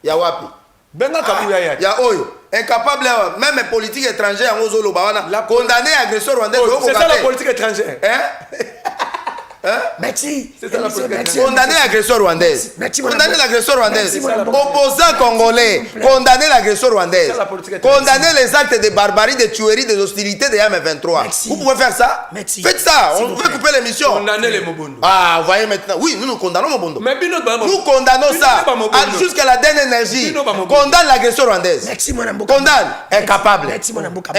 S2: Ya wapi
S1: benga kabuya ya
S2: ya oyo incapable même politique étrangère en ozolo bawana condamné agresseur rwandais.
S1: C'est ça la politique étrangère.
S3: Merci.
S2: Condamné l'agresseur rwandaise. Condamné l'agresseur rwandaise. Opposant congolais. Condamné l'agresseur rwandaise. Condamné les actes de barbarie, de tuerie, de hostilité de M23. Vous pouvez faire ça? Faites ça. On veut couper l'émission.
S1: Condamner les Mobondo.
S2: Ah, voyez maintenant. Oui, nous condamnons Mobondo.
S1: Nous
S2: condamnons ça. Jusqu'à la dernière énergie. Condamne l'agresseur rwandaise. Condamne. Incapable. Incapable.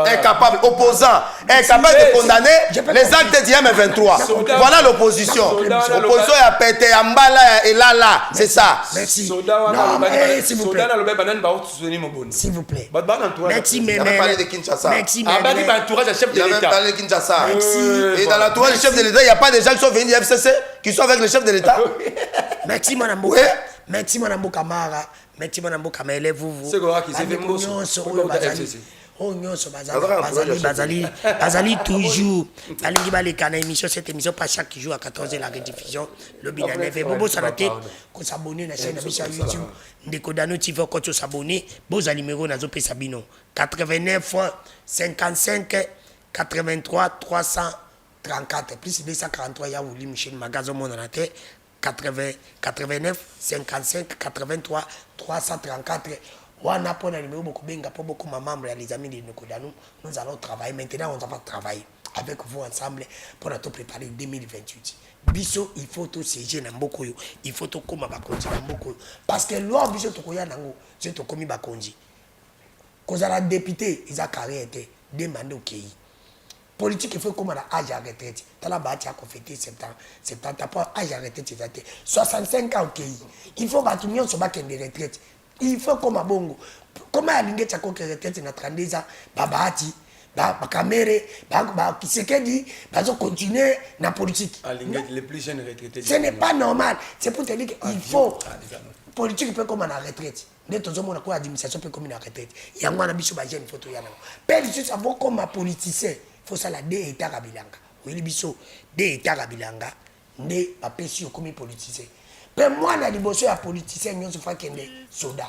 S2: Incapable. Opposant. Incapable de condamner les actes du M23. Voilà l'opposition. L'opposition a pété en bas et là. C'est ça.
S3: Merci. S'il vous plaît. S'il vous plaît. Merci, mais.
S2: Il avait parlé de Kinshasa.
S3: Merci,
S1: mais. Il avait parlé de
S2: Kinshasa.
S3: Merci.
S2: Et dans l'entourage du chef de l'État, il n'y a pas de gens qui sont venus du FCC qui sont avec le chef de l'État.
S3: Merci, mon amour. Merci, mon amour Kamara. Merci, mon amour Kamele. Vous.
S1: C'est quoi qui s'est fait
S3: Oh nyonso bazali toujours balingi baleka na émission. Cette émission pas chaque jour à 14h la rediffusion le bina 9 bobo sanate ko s'abonner na chaîne sur YouTube ndeko Dano TV ko to s'abonner boza numéro nazo pesa bino 89 55 83 334 plus 243 ya wuli Michel magasin mon na te 89 55 83 334. Wana pona numéro beaucoup benga pour beaucoup membre les amis de Nokodano. Nous allons travailler maintenant. On va travailler avec vous ensemble pour nous préparer 2028. Biso il faut tout siéger na mboko yo. Il faut tout koma bakonzi na mboko parce que loi biso to koya nango c'est to komi bakonzi. Kozala député ils a carrière été demandé au pays. Politique il faut comme à âge à retraite. Tala bati a fêter 70 pas âge à retraite 65 ans au pays. Il faut batunion sur bac de retraite. Il faut comme à bongo. Comment alinge tchako que retraite na 32 ans babati ba caméré ba qui se dit bazo continuer na politique.
S1: Alinge les plus jeunes retraités.
S3: Ce n'est pas normal. C'est pour te dire qu'il faut politique peut comme à la retraite. Nous avons une administration peut comme à la retraite. Il y a un biso ba jeune photo yana. Père tu sais comme un politicien, faut ça la deux états kabilanga. Oui biso deux états kabilanga né pas pécio comme politicien. Mais moi, na liboso ya politicien nyonso fa kende soda.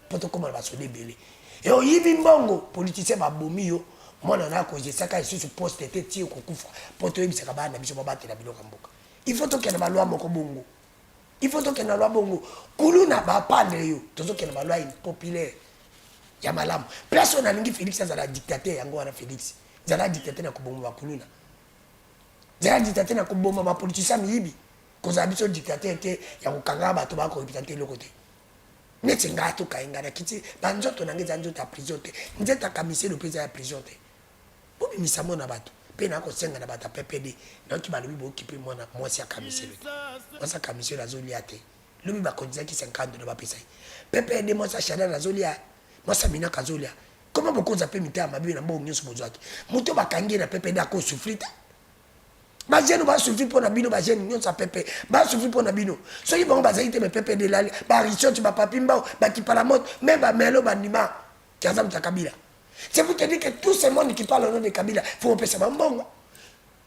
S3: Poto koma ba soda belé. Et o yibi mbongo politicien ba bomi yo. Moi na ko je saka isu poste te ti ko kufa. Poto yebisa ka ba na biso ba tela biloko mboka. Il faut to kena ba loi moko bongo. Il faut to kena loi bongo. Kulu na ba pande yo. Tozo kena ba loi impopulaire. Ya malamu. Place on alingi Félix za la dictateur yango wana Félix. Za la dictateur na ko bongo ba kuluna. Za la dictateur na ko bongo ba politicien miyibi. Cause abiso dictateur était ya kokanga bato ba ko représenter le côté. neti nga to kainga na kiti banzoto na ngeza nzoto ya prison te nzeta kamiser le président ya prison te bobi misamo na bato pe na ko senga na bata PPD na ki balobi bo occupé mwana mwasi ya kamiser le mwasi ya kamiser azolia te lobi ba konza ki 50 na ba pesa PPD mwasi shada azolia mwasi mina kazolia comment bokonza pe mita mabi na bo nyonso bozwaki moto bakangi na PPD ako souffrir ba jeune ba souffrir pour na bino ba jeune nyonso a pepe ba souffrir pour na bino so yi bango bazaite me PPD la ba richot ba papimba ba ki la moto même ba melo ba ndima kiaza mta Kabila. C'est pour te dire que tout ce monde qui parle au nom de Kabila faut pesa mbongo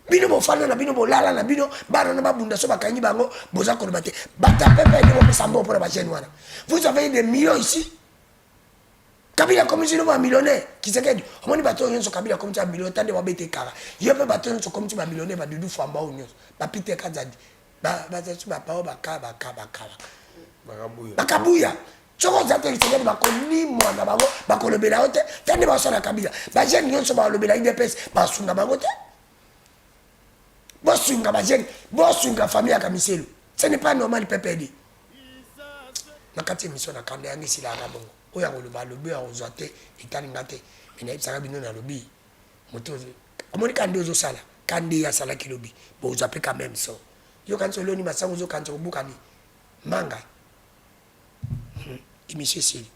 S3: bino bo fana na bino bo lala na bino bana na babunda so bakangi bango boza ko bate bata PPD bo pesa mbongo pour ba jeune wana. Vous avez des millions ici. Kabila comme si nous sommes millionnaires qui se gagne on dit bateau nyonso Kabila comme ça millionnaire tande wa bete kara yo pe bateau nyonso comme tu ba millionnaire ba dudu famba o nyonso ba pite kazadi ba tu ba pa ba ka bakabuya choko zate ki se gagne ba ko ni mwana bango ba ko lobela hote tande ba sona Kabila ba jeune nyonso ba lobela IDPS ba sunga bango te bo sunga ba jeune bo sunga famille ya Kamiselu ce n'est pas normal PPD nakati mission na kande yangi sila ka bongo oya ko ba lobi ya ozote itali ngate ina ibsaka bino na lobi moto amoni kande ozo sala kande ya sala ki lobi bo ozape quand même so yo kanso loni masango zo kanso bukani manga monsieur Sili